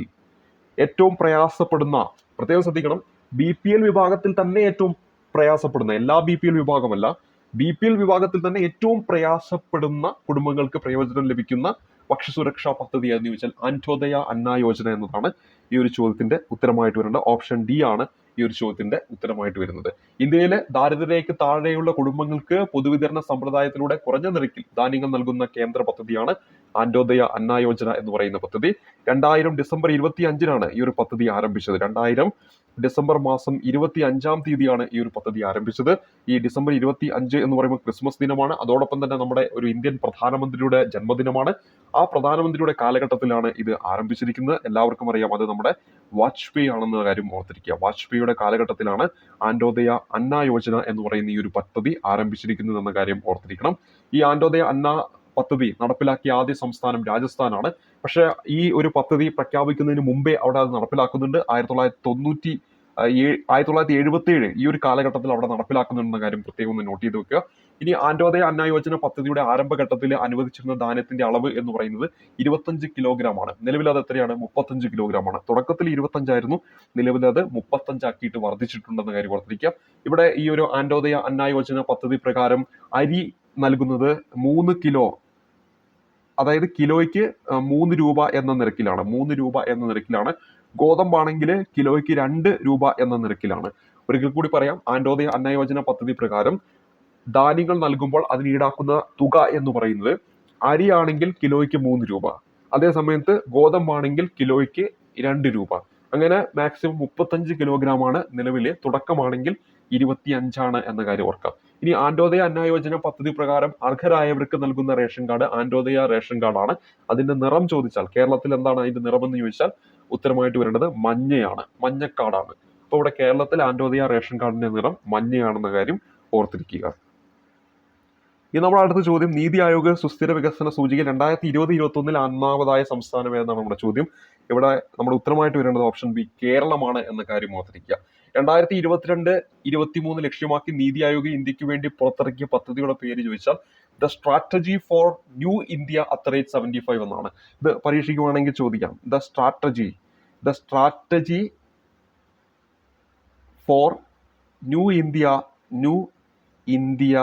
ഏറ്റവും പ്രയാസപ്പെടുന്ന, പ്രത്യേകം ശ്രദ്ധിക്കണം, BPL വിഭാഗത്തിൽ തന്നെ ഏറ്റവും പ്രയാസപ്പെടുന്ന, എല്ലാ BPL വിഭാഗമല്ല, BPL വിഭാഗത്തിൽ തന്നെ ഏറ്റവും പ്രയാസപ്പെടുന്ന കുടുംബങ്ങൾക്ക് പ്രയോജനം ലഭിക്കുന്ന ഭക്ഷ്യസുരക്ഷാ പദ്ധതി എന്ന് ചോദിച്ചാൽ അന്ത്യോദയ അന്ന യോജന എന്നതാണ് ഈ ഒരു ചോദ്യത്തിന്റെ ഉത്തരമായിട്ട് വരേണ്ടത്. ഓപ്ഷൻ D ആണ് ഈ ഒരു ചോദ്യത്തിന്റെ ഉത്തരമായിട്ട് വരുന്നത്. ഇന്ത്യയിലെ ദാരിദ്ര്യരേഖയ്ക്ക് താഴെയുള്ള കുടുംബങ്ങൾക്ക് പൊതുവിതരണ സമ്പ്രദായത്തിലൂടെ കുറഞ്ഞ നിരക്കിൽ ധാന്യങ്ങൾ നൽകുന്ന കേന്ദ്ര പദ്ധതിയാണ് അന്ത്യോദയ അന്ന യോജന എന്ന് പറയുന്ന പദ്ധതി. 2000 ഡിസംബർ 25-നാണ് ഈ ഒരു പദ്ധതി ആരംഭിച്ചത്. 2000 ഡിസംബർ മാസം 25-ാം തീയതിയാണ് ഈ ഒരു പദ്ധതി ആരംഭിച്ചത്. ഈ ഡിസംബർ 25 എന്ന് പറയുമ്പോൾ ക്രിസ്മസ് ദിനമാണ്. അതോടൊപ്പം തന്നെ നമ്മുടെ ഒരു ഇന്ത്യൻ പ്രധാനമന്ത്രിയുടെ ജന്മദിനമാണ്. ആ പ്രധാനമന്ത്രിയുടെ കാലഘട്ടത്തിലാണ് ഇത് ആരംഭിച്ചിരിക്കുന്നത്. എല്ലാവർക്കും അറിയാം, അത് നമ്മുടെ വാജ്പേയി ആണെന്ന കാര്യം ഓർത്തിരിക്കുക. വാജ്പേയിയുടെ കാലഘട്ടത്തിലാണ് അന്ത്യോദയ അന്ന യോജന എന്ന് പറയുന്ന ഈ ഒരു പദ്ധതി ആരംഭിച്ചിരിക്കുന്നത് എന്ന കാര്യം ഓർത്തിരിക്കണം. ഈ അന്ത്യോദയ അന്ന പദ്ധതി നടപ്പിലാക്കിയ ആദ്യ സംസ്ഥാനം രാജസ്ഥാനാണ്. പക്ഷെ ഈ ഒരു പദ്ധതി പ്രഖ്യാപിക്കുന്നതിന് മുമ്പേ അവിടെ അത് നടപ്പിലാക്കുന്നുണ്ട്. 1977 ഈ ഒരു കാലഘട്ടത്തിൽ അവിടെ നടപ്പിലാക്കുന്നുണ്ടെന്ന കാര്യം പ്രത്യേകം ഒന്ന് നോട്ട് ചെയ്ത് വെക്കുക. ഇനി അന്ത്യോദയ അന്ന യോജന പദ്ധതിയുടെ ആരംഭഘട്ടത്തിൽ അനുവദിച്ചിരുന്ന ധാന്യത്തിന്റെ അളവ് എന്ന് പറയുന്നത് 25 കിലോഗ്രാം ആണ്. നിലവിൽ അത് എത്രയാണ്, 35 കിലോഗ്രാം ആണ്. തുടക്കത്തിൽ 25 ആയിരുന്നു, നിലവിൽ അത് 35 ആക്കിയിട്ട് വർദ്ധിച്ചിട്ടുണ്ടെന്ന കാര്യം ഓർത്തിരിക്കുക. ഇവിടെ ഈ ഒരു അന്ത്യോദയ അന്ന യോജന പദ്ധതി പ്രകാരം അരി നൽകുന്നത് 3 കിലോ അതായത് കിലോയ്ക്ക് 3 രൂപ എന്ന നിരക്കിലാണ്. 3 രൂപ എന്ന നിരക്കിലാണ്. ഗോതമ്പാണെങ്കിൽ കിലോയ്ക്ക് 2 രൂപ എന്ന നിരക്കിലാണ്. ഒരിക്കൽ കൂടി പറയാം, അന്ത്യോദയ അന്ന യോജന പദ്ധതി പ്രകാരം ധാന്യങ്ങൾ നൽകുമ്പോൾ അതിന് ഈടാക്കുന്ന തുക എന്ന് പറയുന്നത് അരിയാണെങ്കിൽ കിലോയ്ക്ക് 3 രൂപ, അതേ സമയത്ത് ഗോതമ്പാണെങ്കിൽ കിലോയ്ക്ക് 2 രൂപ. അങ്ങനെ മാക്സിമം 35 കിലോഗ്രാം ആണ് നിലവിലെ. തുടക്കമാണെങ്കിൽ 25 എന്ന കാര്യം ഓർക്കാം. ഇനി അന്ത്യോദയ അന്ന യോജന പദ്ധതി പ്രകാരം അർഹരായവർക്ക് നൽകുന്ന റേഷൻ കാർഡ് അന്ത്യോദയ റേഷൻ കാർഡാണ്. അതിന്റെ നിറം ചോദിച്ചാൽ കേരളത്തിൽ എന്താണ് അതിന്റെ നിറം എന്ന് ചോദിച്ചാൽ ഉത്തരമായിട്ട് വരേണ്ടത് മഞ്ഞയാണ്, മഞ്ഞക്കാർഡാണ്. അപ്പോൾ ഇവിടെ കേരളത്തിൽ അന്ത്യോദയ റേഷൻ കാർഡിന്റെ നിറം മഞ്ഞയാണെന്ന കാര്യം ഓർത്തിരിക്കുക. ഇനി നമ്മുടെ അടുത്ത ചോദ്യം, നീതി ആയോഗ് സുസ്ഥിര വികസന സൂചിക 2020-21 ഒന്നാമതായ സംസ്ഥാനം ഏതാണ് നമ്മുടെ ചോദ്യം. ഇവിടെ നമ്മുടെ ഉത്തരമായിട്ട് വരേണ്ടത് ഓപ്ഷൻ ബി കേരളമാണ് എന്ന കാര്യം ഓർത്തിരിക്കുക. 2022-23 ലക്ഷ്യമാക്കി നീതി ആയോഗ് ഇന്ത്യക്ക് വേണ്ടി പുറത്തിറക്കിയ പദ്ധതിയുടെ പേര് ചോദിച്ചാൽ the strategy for new India at 75 എന്നാണ്. ഇത് പരീക്ഷിക്കുവാണെങ്കിൽ ചോദിക്കാം. The strategy for new India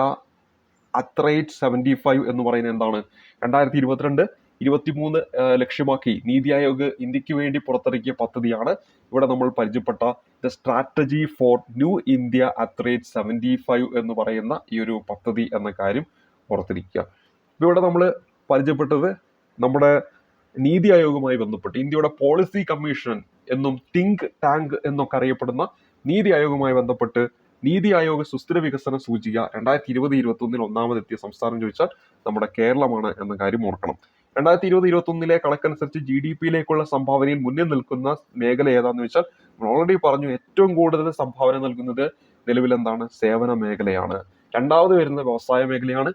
at 75 എന്ന് പറയുന്നത് എന്താണ്? 2022-23 ലക്ഷ്യമാക്കി നീതി ആയോഗ് ഇന്ത്യക്ക് വേണ്ടി പുറത്തിറക്കിയ പദ്ധതിയാണ് ഇവിടെ നമ്മൾ പരിചയപ്പെട്ട the strategy for new India at 75 എന്ന് പറയുന്ന ഈ ഒരു പദ്ധതി എന്ന കാര്യം ഓർത്തിരിക്കുക. ഇവിടെ നമ്മൾ പരിചയപ്പെട്ടത് നമ്മുടെ നീതി ആയോഗുമായി ബന്ധപ്പെട്ട് ഇന്ത്യയുടെ പോളിസി കമ്മീഷൻ എന്നും തിങ്ക് ടാങ്ക് എന്നൊക്കെ അറിയപ്പെടുന്ന നീതി ആയോഗുമായി ബന്ധപ്പെട്ട് നീതി ആയോഗ് സുസ്ഥിര വികസന സൂചിക 2020-21 ഒന്നാമതെത്തിയ സംസ്ഥാനം ചോദിച്ചാൽ നമ്മുടെ കേരളമാണ് എന്ന കാര്യം ഓർക്കണം. 2020-21 കണക്കനുസരിച്ച് GDP-യിലേക്കുള്ള സംഭാവനയിൽ മുന്നിൽ നിൽക്കുന്ന മേഖല ഏതാണെന്ന് വെച്ചാൽ നമ്മൾ ഓൾറെഡി പറഞ്ഞു, ഏറ്റവും കൂടുതൽ സംഭാവന നൽകുന്നത് നിലവിൽ എന്താണ്? സേവന മേഖലയാണ്. രണ്ടാമത് വരുന്നത് വ്യവസായ മേഖലയാണ്.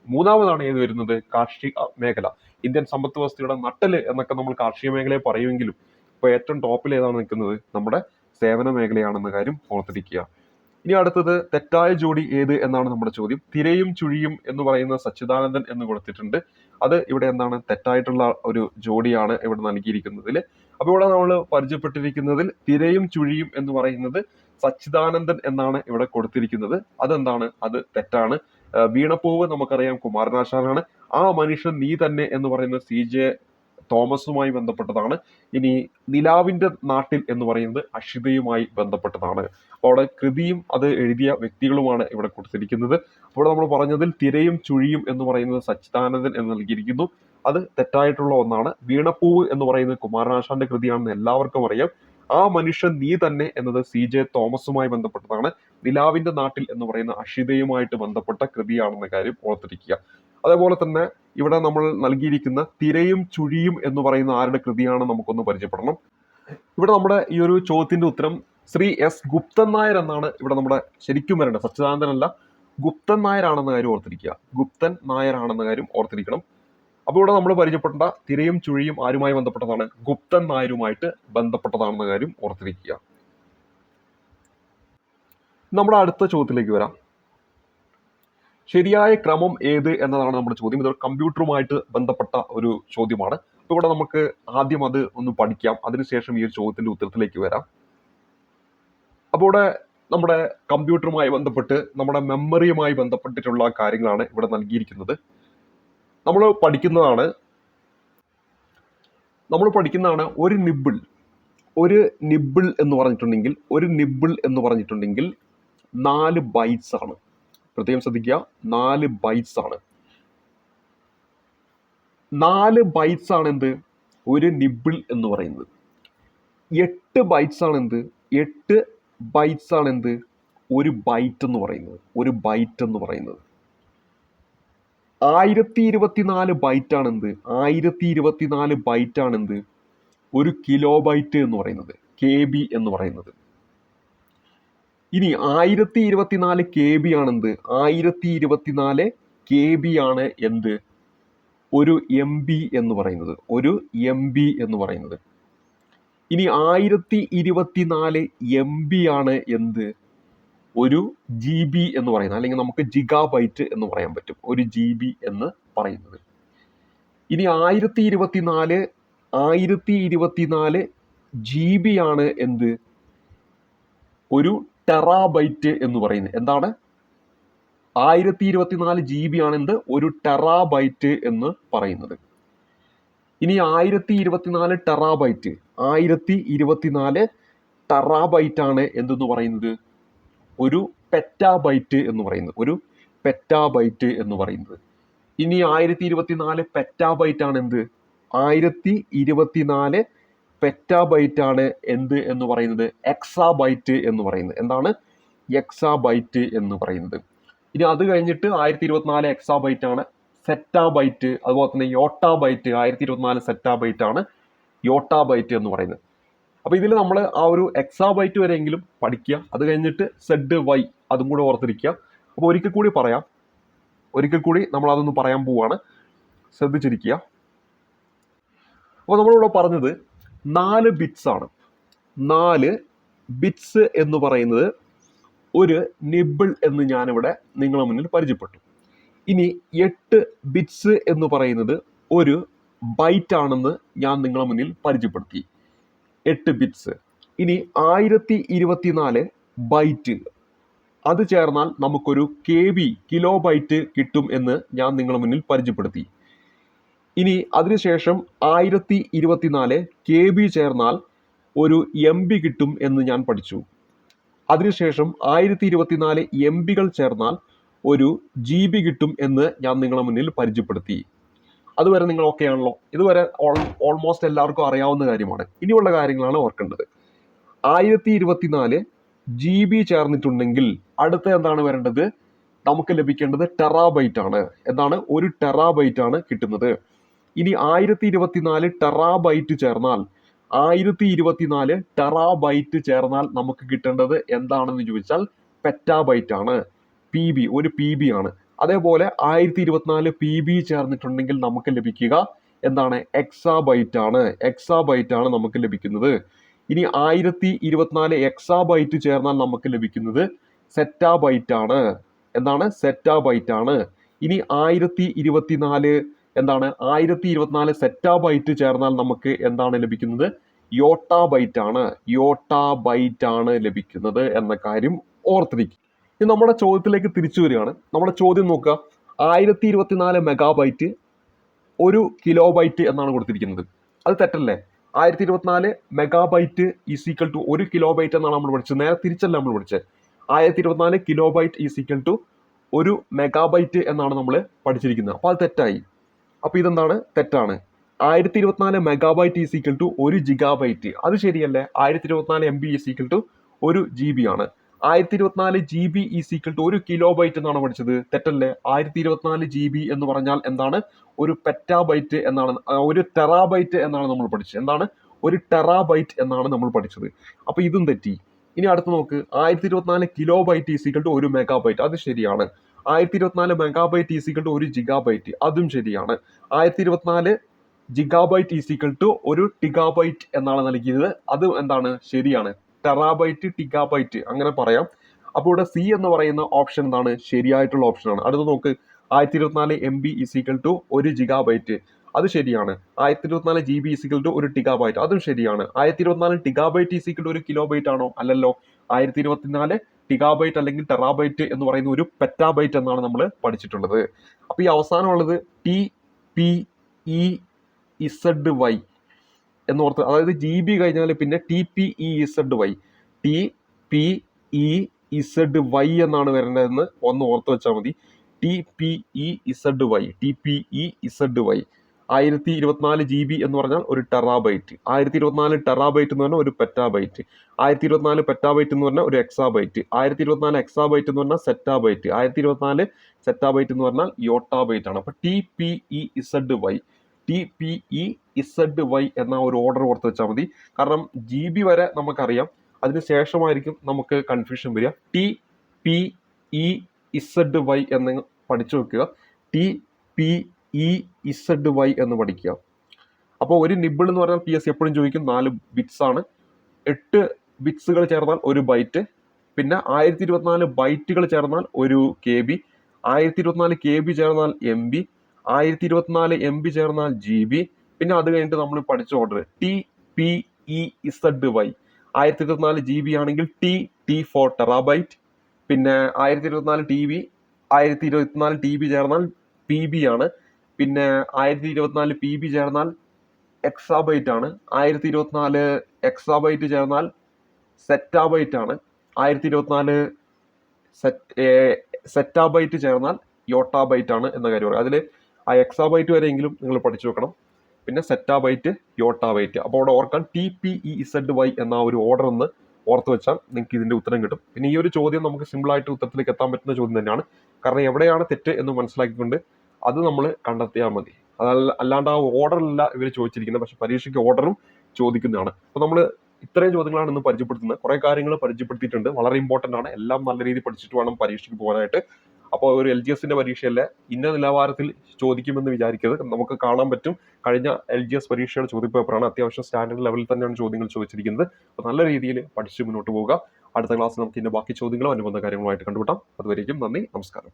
മൂന്നാമതാണ് ഏത് വരുന്നത്? കാർഷിക മേഖല. ഇന്ത്യൻ സമ്പദ് വ്യവസ്ഥയുടെ നട്ടല് എന്നൊക്കെ നമ്മൾ കാർഷിക മേഖലയെ പറയുമെങ്കിലും ഇപ്പൊ ഏറ്റവും ടോപ്പിൽ ഏതാണ് നിൽക്കുന്നത്? നമ്മുടെ സേവന മേഖലയാണെന്ന കാര്യം ഓർത്തിരിക്കുക. ഇനി അടുത്തത് തെറ്റായ ജോഡി ഏത് എന്നാണ് നമ്മുടെ ചോദ്യം. തിരയും ചുഴിയും എന്ന് പറയുന്ന സച്ചിദാനന്ദൻ എന്ന് കൊടുത്തിട്ടുണ്ട്. അത് ഇവിടെ എന്താണ്? തെറ്റായിട്ടുള്ള ഒരു ജോഡിയാണ് ഇവിടെ നൽകിയിരിക്കുന്നതിൽ. അപ്പോൾ ഇവിടെ നമ്മൾ പരിചയപ്പെട്ടിരിക്കുന്നതിൽ തിരയും ചുഴിയും എന്ന് പറയുന്നത് സച്ചിദാനന്ദൻ എന്നാണ് ഇവിടെ കൊടുത്തിരിക്കുന്നത്. അതെന്താണ്? അത് തെറ്റാണ്. വീണപ്പൂവ് നമുക്കറിയാം കുമാരനാശാനാണ്. ആ മനുഷ്യൻ നീ തന്നെ എന്ന് പറയുന്ന CJ തോമസുമായി ബന്ധപ്പെട്ടതാണ്. ഇനി നിലാവിന്റെ നാട്ടിൽ എന്ന് പറയുന്നത് അഷിതയുമായി ബന്ധപ്പെട്ടതാണ്. അപ്പോൾ അവിടെ കൃതിയും അത് എഴുതിയ വ്യക്തികളുമാണ് ഇവിടെ കൊടുത്തിരിക്കുന്നത്. അപ്പോൾ നമ്മൾ പറഞ്ഞതിൽ തിരയും ചുഴിയും എന്ന് പറയുന്നത് സച്ചിദാനന്ദൻ എന്ന് നൽകിയിരിക്കുന്നു. അത് തെറ്റായിട്ടുള്ള ഒന്നാണ്. വീണപ്പൂവ് എന്ന് പറയുന്നത് കുമാരനാശാന്റെ കൃതിയാണെന്ന് എല്ലാവർക്കും അറിയാം. ആ മനുഷ്യൻ നീ തന്നെ എന്നത് CJ തോമസുമായി ബന്ധപ്പെട്ടതാണ്. നിലാവിന്റെ നാട്ടിൽ എന്ന് പറയുന്ന അഷിതയുമായിട്ട് ബന്ധപ്പെട്ട കൃതിയാണെന്ന കാര്യം ഓർത്തിരിക്കുക. അതേപോലെ തന്നെ ഇവിടെ നമ്മൾ നൽകിയിരിക്കുന്ന തിരയും ചുഴിയും എന്ന് പറയുന്ന ആരുടെ കൃതിയാണ് നമുക്കൊന്ന് പരിചയപ്പെടണം. ഇവിടെ നമ്മുടെ ഈ ഒരു ചോദ്യത്തിന്റെ ഉത്തരം ശ്രീ S ഗുപ്തൻ നായർ എന്നാണ് ഇവിടെ നമ്മുടെ ശരിക്കും വരേണ്ടത്. സച്ചിദാനന്ദൻ അല്ല, ഗുപ്തൻ നായരാണെന്ന കാര്യം ഓർത്തിരിക്കുക. ഗുപ്തൻ നായരാണെന്ന കാര്യം ഓർത്തിരിക്കണം. അപ്പോൾ ഇവിടെ നമ്മൾ പരിചയപ്പെട്ട തിരയും ചുഴിയും ആരുമായി ബന്ധപ്പെട്ടതാണ്? ഗുപ്തൻ നായരുമായിട്ട് ബന്ധപ്പെട്ടതാണെന്ന കാര്യം ഓർത്തിരിക്കുക. നമ്മുടെ അടുത്ത ചോദ്യത്തിലേക്ക് വരാം. ശരിയായ ക്രമം ഏത് എന്നതാണ് നമ്മുടെ ചോദ്യം. ഇതൊരു കമ്പ്യൂട്ടറുമായിട്ട് ബന്ധപ്പെട്ട ഒരു ചോദ്യമാണ്. അപ്പോൾ ഇവിടെ നമുക്ക് ആദ്യം അത് ഒന്ന് പഠിക്കാം, അതിനുശേഷം ഈ ഒരു ചോദ്യത്തിന്റെ ഉത്തരത്തിലേക്ക് വരാം. അപ്പോൾ ഇവിടെ നമ്മുടെ കമ്പ്യൂട്ടറുമായി ബന്ധപ്പെട്ട് നമ്മുടെ മെമ്മറിയുമായി ബന്ധപ്പെട്ടിട്ടുള്ള കാര്യങ്ങളാണ് ഇവിടെ നൽകിയിരിക്കുന്നത്. നമ്മൾ പഠിക്കുന്നതാണ് ഒരു നിബിൾ എന്ന് പറഞ്ഞിട്ടുണ്ടെങ്കിൽ 4 ബൈറ്റ്സ് ആണ്. പ്രത്യേകം ശ്രദ്ധിക്കുക, 4 ബൈറ്റ്സ് ആണ്. 4 ബൈറ്റ്സ് ആണ് എന്ത്? ഒരു നിബിൾ എന്ന് പറയുന്നത്. 8 ബൈറ്റ്സ് ആണ് എന്ത്? 8 ബൈറ്റ്സ് ആണ് എന്ത്? ഒരു ബൈറ്റ് എന്ന് പറയുന്നത്. 1024 ബൈറ്റ് ആണ് എന്ത്? 1024 ബൈറ്റ് ആണ് എന്ത്? ഒരു കിലോ ബൈറ്റ് എന്ന് പറയുന്നത്, KB എന്ന് പറയുന്നത്. ഇനി 1024 KB ആണെന്ത്? 1024 KB ആണ് എന്ത്? ഒരു MB എന്ന് പറയുന്നത്. ഇനി 1024 MB ആണ് എന്ത്? ഒരു GB എന്ന് പറയുന്നത്, അല്ലെങ്കിൽ നമുക്ക് ജിഗാബൈറ്റ് എന്ന് പറയാൻ പറ്റും, ഒരു GB എന്ന് പറയുന്നത്. ഇനി 1024 GB ആണ് എന്ത്? ഒരു ടെറാബൈറ്റ് എന്ന് പറയുന്നത്. എന്താണ്? 1024 GB ആണ് എന്ത്? ഒരു ടെറാബൈറ്റ് എന്ന് പറയുന്നത്. ഇനി 1024 ടെറാബൈറ്റ്, 1024 ടെറാബൈറ്റ് ആണ് എന്തെന്ന് പറയുന്നത്, ഒരു പെറ്റാബൈറ്റ് എന്ന് പറയുന്നത്, ഒരു പെറ്റാബൈറ്റ് എന്ന് പറയുന്നത്. ഇനി 1024 പെറ്റാബൈറ്റ് ആണ് എന്ത്, 1024 പെറ്റാബൈറ്റ് ആണ് എന്ത് എന്ന് പറയുന്നത്, എക്സാബൈറ്റ് എന്ന് പറയുന്നത്. എന്താണ് എക്സാബൈറ്റ് എന്ന് പറയുന്നത്. ഇനി അത് കഴിഞ്ഞിട്ട് 1024 എക്സാബൈറ്റ് ആണ് സെറ്റാബൈറ്റ്. അതുപോലെ തന്നെ യോട്ടാബൈറ്റ്, 1024 സെറ്റാബൈറ്റ് ആണ് യോട്ടാബൈറ്റ് എന്ന് പറയുന്നത്. അപ്പോൾ ഇതിൽ നമ്മൾ ആ ഒരു എക്സാബൈറ്റ് വരെയെങ്കിലും പഠിക്കുക. അത് കഴിഞ്ഞിട്ട് സെഡ് വൈ അതും കൂടെ ഓർത്തിരിക്കുക. അപ്പോൾ ഒരിക്കൽ കൂടി പറയാം, ഒരിക്കൽ കൂടി നമ്മൾ അതൊന്ന് പറയാൻ പോവുകയാണ്, ശ്രദ്ധിച്ചിരിക്കുക. അപ്പോൾ നമ്മളിവിടെ പറഞ്ഞത് 4 ബിറ്റ്സ് ആണ്. 4 ബിറ്റ്സ് എന്ന് പറയുന്നത് ഒരു നിബിൾ എന്ന് ഞാനിവിടെ നിങ്ങളുടെ മുന്നിൽ പരിചയപ്പെട്ടു. ഇനി 8 ബിറ്റ്സ് എന്ന് പറയുന്നത് ഒരു ബൈറ്റ് ആണെന്ന് ഞാൻ നിങ്ങളുടെ മുന്നിൽ പരിചയപ്പെടുത്തി. 8 ബിറ്റ്സ്. ഇനി 1024 ബൈറ്റ്, അത് ചേർന്നാൽ നമുക്കൊരു KB കിലോ ബൈറ്റ് കിട്ടും എന്ന് ഞാൻ നിങ്ങളുടെ മുന്നിൽ പരിചയപ്പെടുത്തി. ഇനി അതിനുശേഷം 1024 KB ചേർന്നാൽ ഒരു MB കിട്ടും എന്ന് ഞാൻ പഠിച്ചു. അതിനുശേഷം 1024 MBകൾ ചേർന്നാൽ ഒരു GB കിട്ടും എന്ന് ഞാൻ നിങ്ങളുടെ മുന്നിൽ പരിചയപ്പെടുത്തി. അതുവരെ നിങ്ങൾ ഓക്കെ ആണല്ലോ? ഇതുവരെ ഓൾമോസ്റ്റ് എല്ലാവർക്കും അറിയാവുന്ന കാര്യമാണ്. ഇനിയുള്ള കാര്യങ്ങളാണ് ഓർക്കേണ്ടത്. 1024 GB ചേർന്നിട്ടുണ്ടെങ്കിൽ അടുത്ത എന്താണ് വരേണ്ടത്, നമുക്ക് ലഭിക്കേണ്ടത് ടെറാബൈറ്റ് ആണ്. എന്താണ്, ഒരു ടെറാബൈറ്റ് ആണ് കിട്ടുന്നത്. ഇനി 1024 ടെറാബൈറ്റ് ചേർന്നാൽ, 1024 ടെറാബൈറ്റ് ചേർന്നാൽ നമുക്ക് കിട്ടേണ്ടത് എന്താണെന്ന് ചോദിച്ചാൽ പെറ്റാബൈറ്റ് ആണ്, PB, ഒരു PB ആണ്. അതേപോലെ 1024 PB ചേർന്നിട്ടുണ്ടെങ്കിൽ നമുക്ക് ലഭിക്കുക എന്താണ്, എക്സാബൈറ്റ് ആണ്. എക്സാബൈറ്റ് ആണ് നമുക്ക് ലഭിക്കുന്നത്. ഇനി 1024 എക്സാബൈറ്റ് ചേർന്നാൽ നമുക്ക് ലഭിക്കുന്നത് സെറ്റാബൈറ്റ് ആണ്. എന്താണ്, സെറ്റാബൈറ്റ് ആണ്. ഇനി 1024 എന്താണ്, 1024 സെറ്റാബൈറ്റ് ചേർന്നാൽ നമുക്ക് എന്താണ് ലഭിക്കുന്നത്, യോട്ടാബൈറ്റ് ആണ്. യോട്ടാബൈറ്റ് ആണ് ലഭിക്കുന്നത് എന്ന കാര്യം ഓർത്തിരിക്കും. ഇനി നമ്മുടെ ചോദ്യത്തിലേക്ക് തിരിച്ചു വരികയാണ്. നമ്മുടെ ചോദ്യം നോക്കുക. 1024 മെഗാബൈറ്റ് ഒരു കിലോ ബൈറ്റ് എന്നാണ് കൊടുത്തിരിക്കുന്നത്. അത് തെറ്റല്ലേ? 1024 മെഗാബൈറ്റ് ഈസ് ഈക്വൽ ടു ഒരു കിലോ ബൈറ്റ് എന്നാണ് നമ്മൾ പഠിച്ചത്. നേരെ തിരിച്ചല്ല നമ്മൾ പഠിച്ചത്. 1024 kilobyte is equal to ഒരു മെഗാബൈറ്റ് എന്നാണ് നമ്മൾ പഠിച്ചിരിക്കുന്നത്. അപ്പോൾ അത് തെറ്റായി. അപ്പോൾ ഇതെന്താണ്, തെറ്റാണ്. 1024 മെഗാബൈറ്റ് ഈസ് ഈക്വൽ ടു ഒരു ജിഗാബൈറ്റ്, അത് ശരിയല്ലേ? 1024 MB ഈസ് ഈക്വൽ ടു ഒരു GB ആണ്. 1024 GB ഈസ് ഈക്വൽ ടു ഒരു കിലോ ബൈറ്റ് എന്നാണ് പഠിച്ചത്. തെറ്റല്ലേ? 1024 GB എന്ന് പറഞ്ഞാൽ എന്താണ്, ഒരു പെറ്റാബൈറ്റ് എന്നാണ്, ഒരു ടെറാബൈറ്റ് എന്നാണ് നമ്മൾ പഠിച്ചത്. എന്താണ്, ഒരു ടെറാബൈറ്റ് എന്നാണ് നമ്മൾ പഠിച്ചത്. അപ്പോൾ ഇതും തെറ്റി. ഇനി അടുത്ത് നോക്ക്. 1024 kilobyte is equal to ഒരു മെഗാബൈറ്റ്, അത് ശരിയാണ്. 1024 മെഗാബൈറ്റ് ഈസ് ഈക്വൽ ടു ഒരു ജിഗാബൈറ്റ്, അതും ശരിയാണ്. 1024 ജിഗാബൈറ്റ് ഈസ് ഈക്വൽ ടു ഒരു ടിഗാബൈറ്റ് എന്നാണ് നൽകിയത്. അത് എന്താണ്, ശരിയാണ്. ടെറാബൈറ്റ്, ടിഗാബൈറ്റ് അങ്ങനെ പറയാം. അപ്പോൾ ഇവിടെ C എന്ന് പറയുന്ന ഓപ്ഷൻ എന്താണ്, ശരിയായിട്ടുള്ള ഓപ്ഷനാണ്. അടുത്ത് നോക്ക്. 1024 MB ഈസ് ഈക്വൽ ടു ഒരു ജിഗാബൈറ്റ്, അത് ശരിയാണ്. 1024 GB ഈസ് ഈക്വൽ ടു ഒരു ടിഗാബൈറ്റ്, അതും ശരിയാണ്. 1024 ടിഗാബൈറ്റ് ഈസ് ഈക്വൽ ടു ഒരു കിലോ ബൈറ്റ് ആണോ? അല്ലല്ലോ. 1024 ടിഗാബൈറ്റ് അല്ലെങ്കിൽ ടെറാബൈറ്റ് എന്ന് പറയുന്ന ഒരു പെറ്റാബൈറ്റ് എന്നാണ് നമ്മൾ പഠിച്ചിട്ടുള്ളത്. അപ്പോൾ ഈ അവസാനമുള്ളത് TPEZY എന്നോർത്ത്, അതായത് GB കഴിഞ്ഞാൽ പിന്നെ TPEZY, TPEZY എന്നാണ് വരേണ്ടതെന്ന് ഒന്ന് ഓർത്ത് വെച്ചാൽ മതി. TPEZY 1024 GB എന്ന് പറഞ്ഞാൽ ഒരു ടെറാബൈറ്റ്, 1024 ടെറാബൈറ്റ് എന്ന് പറഞ്ഞാൽ ഒരു പെറ്റാബൈറ്റ്, 1024 പെറ്റാബൈറ്റ് എന്ന് പറഞ്ഞാൽ ഒരു എക്സാബൈറ്റ്, 1024 എക്സാബൈറ്റ് എന്ന് പറഞ്ഞാൽ സെറ്റാബൈറ്റ്, 1024 സെറ്റാബൈറ്റ് എന്ന് പറഞ്ഞാൽ യോട്ടാബൈറ്റ് ആണ്. അപ്പോൾ TPEZY എന്ന ഒരു ഓർഡർ ഓർത്ത് വെച്ചാൽ മതി. കാരണം GB വരെ നമുക്കറിയാം, അതിന് ശേഷമായിരിക്കും നമുക്ക് കൺഫ്യൂഷൻ വരിക. TPEZY എന്ന് പഠിച്ചു വെക്കുക. TPEZY എന്ന് പഠിക്കുക. അപ്പോൾ ഒരു നിബിൾ എന്ന് പറഞ്ഞാൽ PSC എപ്പോഴും ചോദിക്കും 4 ബിറ്റ്സ് ആണ്. 8 ബിറ്റ്സുകൾ ചേർന്നാൽ ഒരു ബൈറ്റ്, പിന്നെ 1024 ബൈറ്റുകൾ ചേർന്നാൽ ഒരു KB, 1024 KB ചേർന്നാൽ MB, 1024 MB ചേർന്നാൽ GB, പിന്നെ അത് കഴിഞ്ഞിട്ട് നമ്മൾ പഠിച്ച ഓർഡർ TPEZY. 1024 GB ആണെങ്കിൽ T ഫോർ ടെറാബൈറ്റ്, പിന്നെ 1024 TB ചേർന്നാൽ PB ആണ്, പിന്നെ 1024 PB ചേർന്നാൽ എക്സാബൈറ്റ് ആണ്. 1024 എക്സാബൈറ്റ് ചേർന്നാൽ സെറ്റാബൈറ്റ് ആണ്. 1024 സെറ്റാബൈറ്റ് ചേർന്നാൽ യോട്ടാബൈറ്റ് ആണ് എന്ന കാര്യം പറയും. അതിൽ ആ എക്സാബൈറ്റ് വരെയെങ്കിലും നിങ്ങൾ പഠിച്ചു വെക്കണം. പിന്നെ സെറ്റാബൈറ്റ്, യോട്ടാബൈറ്റ്. അപ്പോൾ അവിടെ ഓർക്കാൻ TPEZY എന്ന ഒരു ഓർഡർ ഒന്ന് ഓർത്ത് വെച്ചാൽ നിങ്ങൾക്ക് ഇതിന്റെ ഉത്തരം കിട്ടും. പിന്നെ ഈ ഒരു ചോദ്യം നമുക്ക് സിമ്പിൾ ആയിട്ട് ഉത്തരത്തിലേക്ക് എത്താൻ പറ്റുന്ന ചോദ്യം തന്നെയാണ്. കാരണം എവിടെയാണ് തെറ്റ് എന്ന് മനസ്സിലാക്കിക്കൊണ്ട് അത് നമ്മൾ കണ്ടെത്തിയാൽ മതി. അല്ലാണ്ട് ആ ഓർഡറിലല്ല ഇവർ ചോദിച്ചിരിക്കുന്നത്, പക്ഷെ പരീക്ഷയ്ക്ക് ഓർഡറും ചോദിക്കുന്നതാണ്. അപ്പോൾ നമ്മൾ ഇത്രയും ചോദ്യങ്ങളാണ് ഇന്ന് പരിചയപ്പെടുത്തുന്നത്. കുറെ കാര്യങ്ങൾ പരിചയപ്പെടുത്തിയിട്ടുണ്ട്, വളരെ ഇമ്പോർട്ടന്റ് ആണ്. എല്ലാം നല്ല രീതിയിൽ പഠിച്ചിട്ട് വേണം പരീക്ഷയ്ക്ക് പോകാനായിട്ട്. അപ്പോൾ ഒരു LGSന്റെ പരീക്ഷയല്ലേ ഇന്ന നിലവാരത്തിൽ ചോദിക്കുമെന്ന് വിചാരിക്കരുത്. നമുക്ക് കാണാൻ പറ്റും കഴിഞ്ഞ LGS പരീക്ഷയുടെ ചോദ്യപേപ്പറാണ്. അത്യാവശ്യം സ്റ്റാൻഡേർഡ് ലെവലിൽ തന്നെയാണ് ചോദ്യങ്ങൾ ചോദിച്ചിരിക്കുന്നത്. അപ്പോൾ നല്ല രീതിയിൽ പഠിച്ച് മുന്നോട്ട് പോവുക. അടുത്ത ക്ലാസ്സിൽ നമുക്ക് ഇതിന്റെ ബാക്കി ചോദ്യങ്ങളും അനുബന്ധ കാര്യങ്ങളുമായിട്ട് കണ്ടുമുട്ടാം. അതുവരേക്കും നന്ദി, നമസ്കാരം.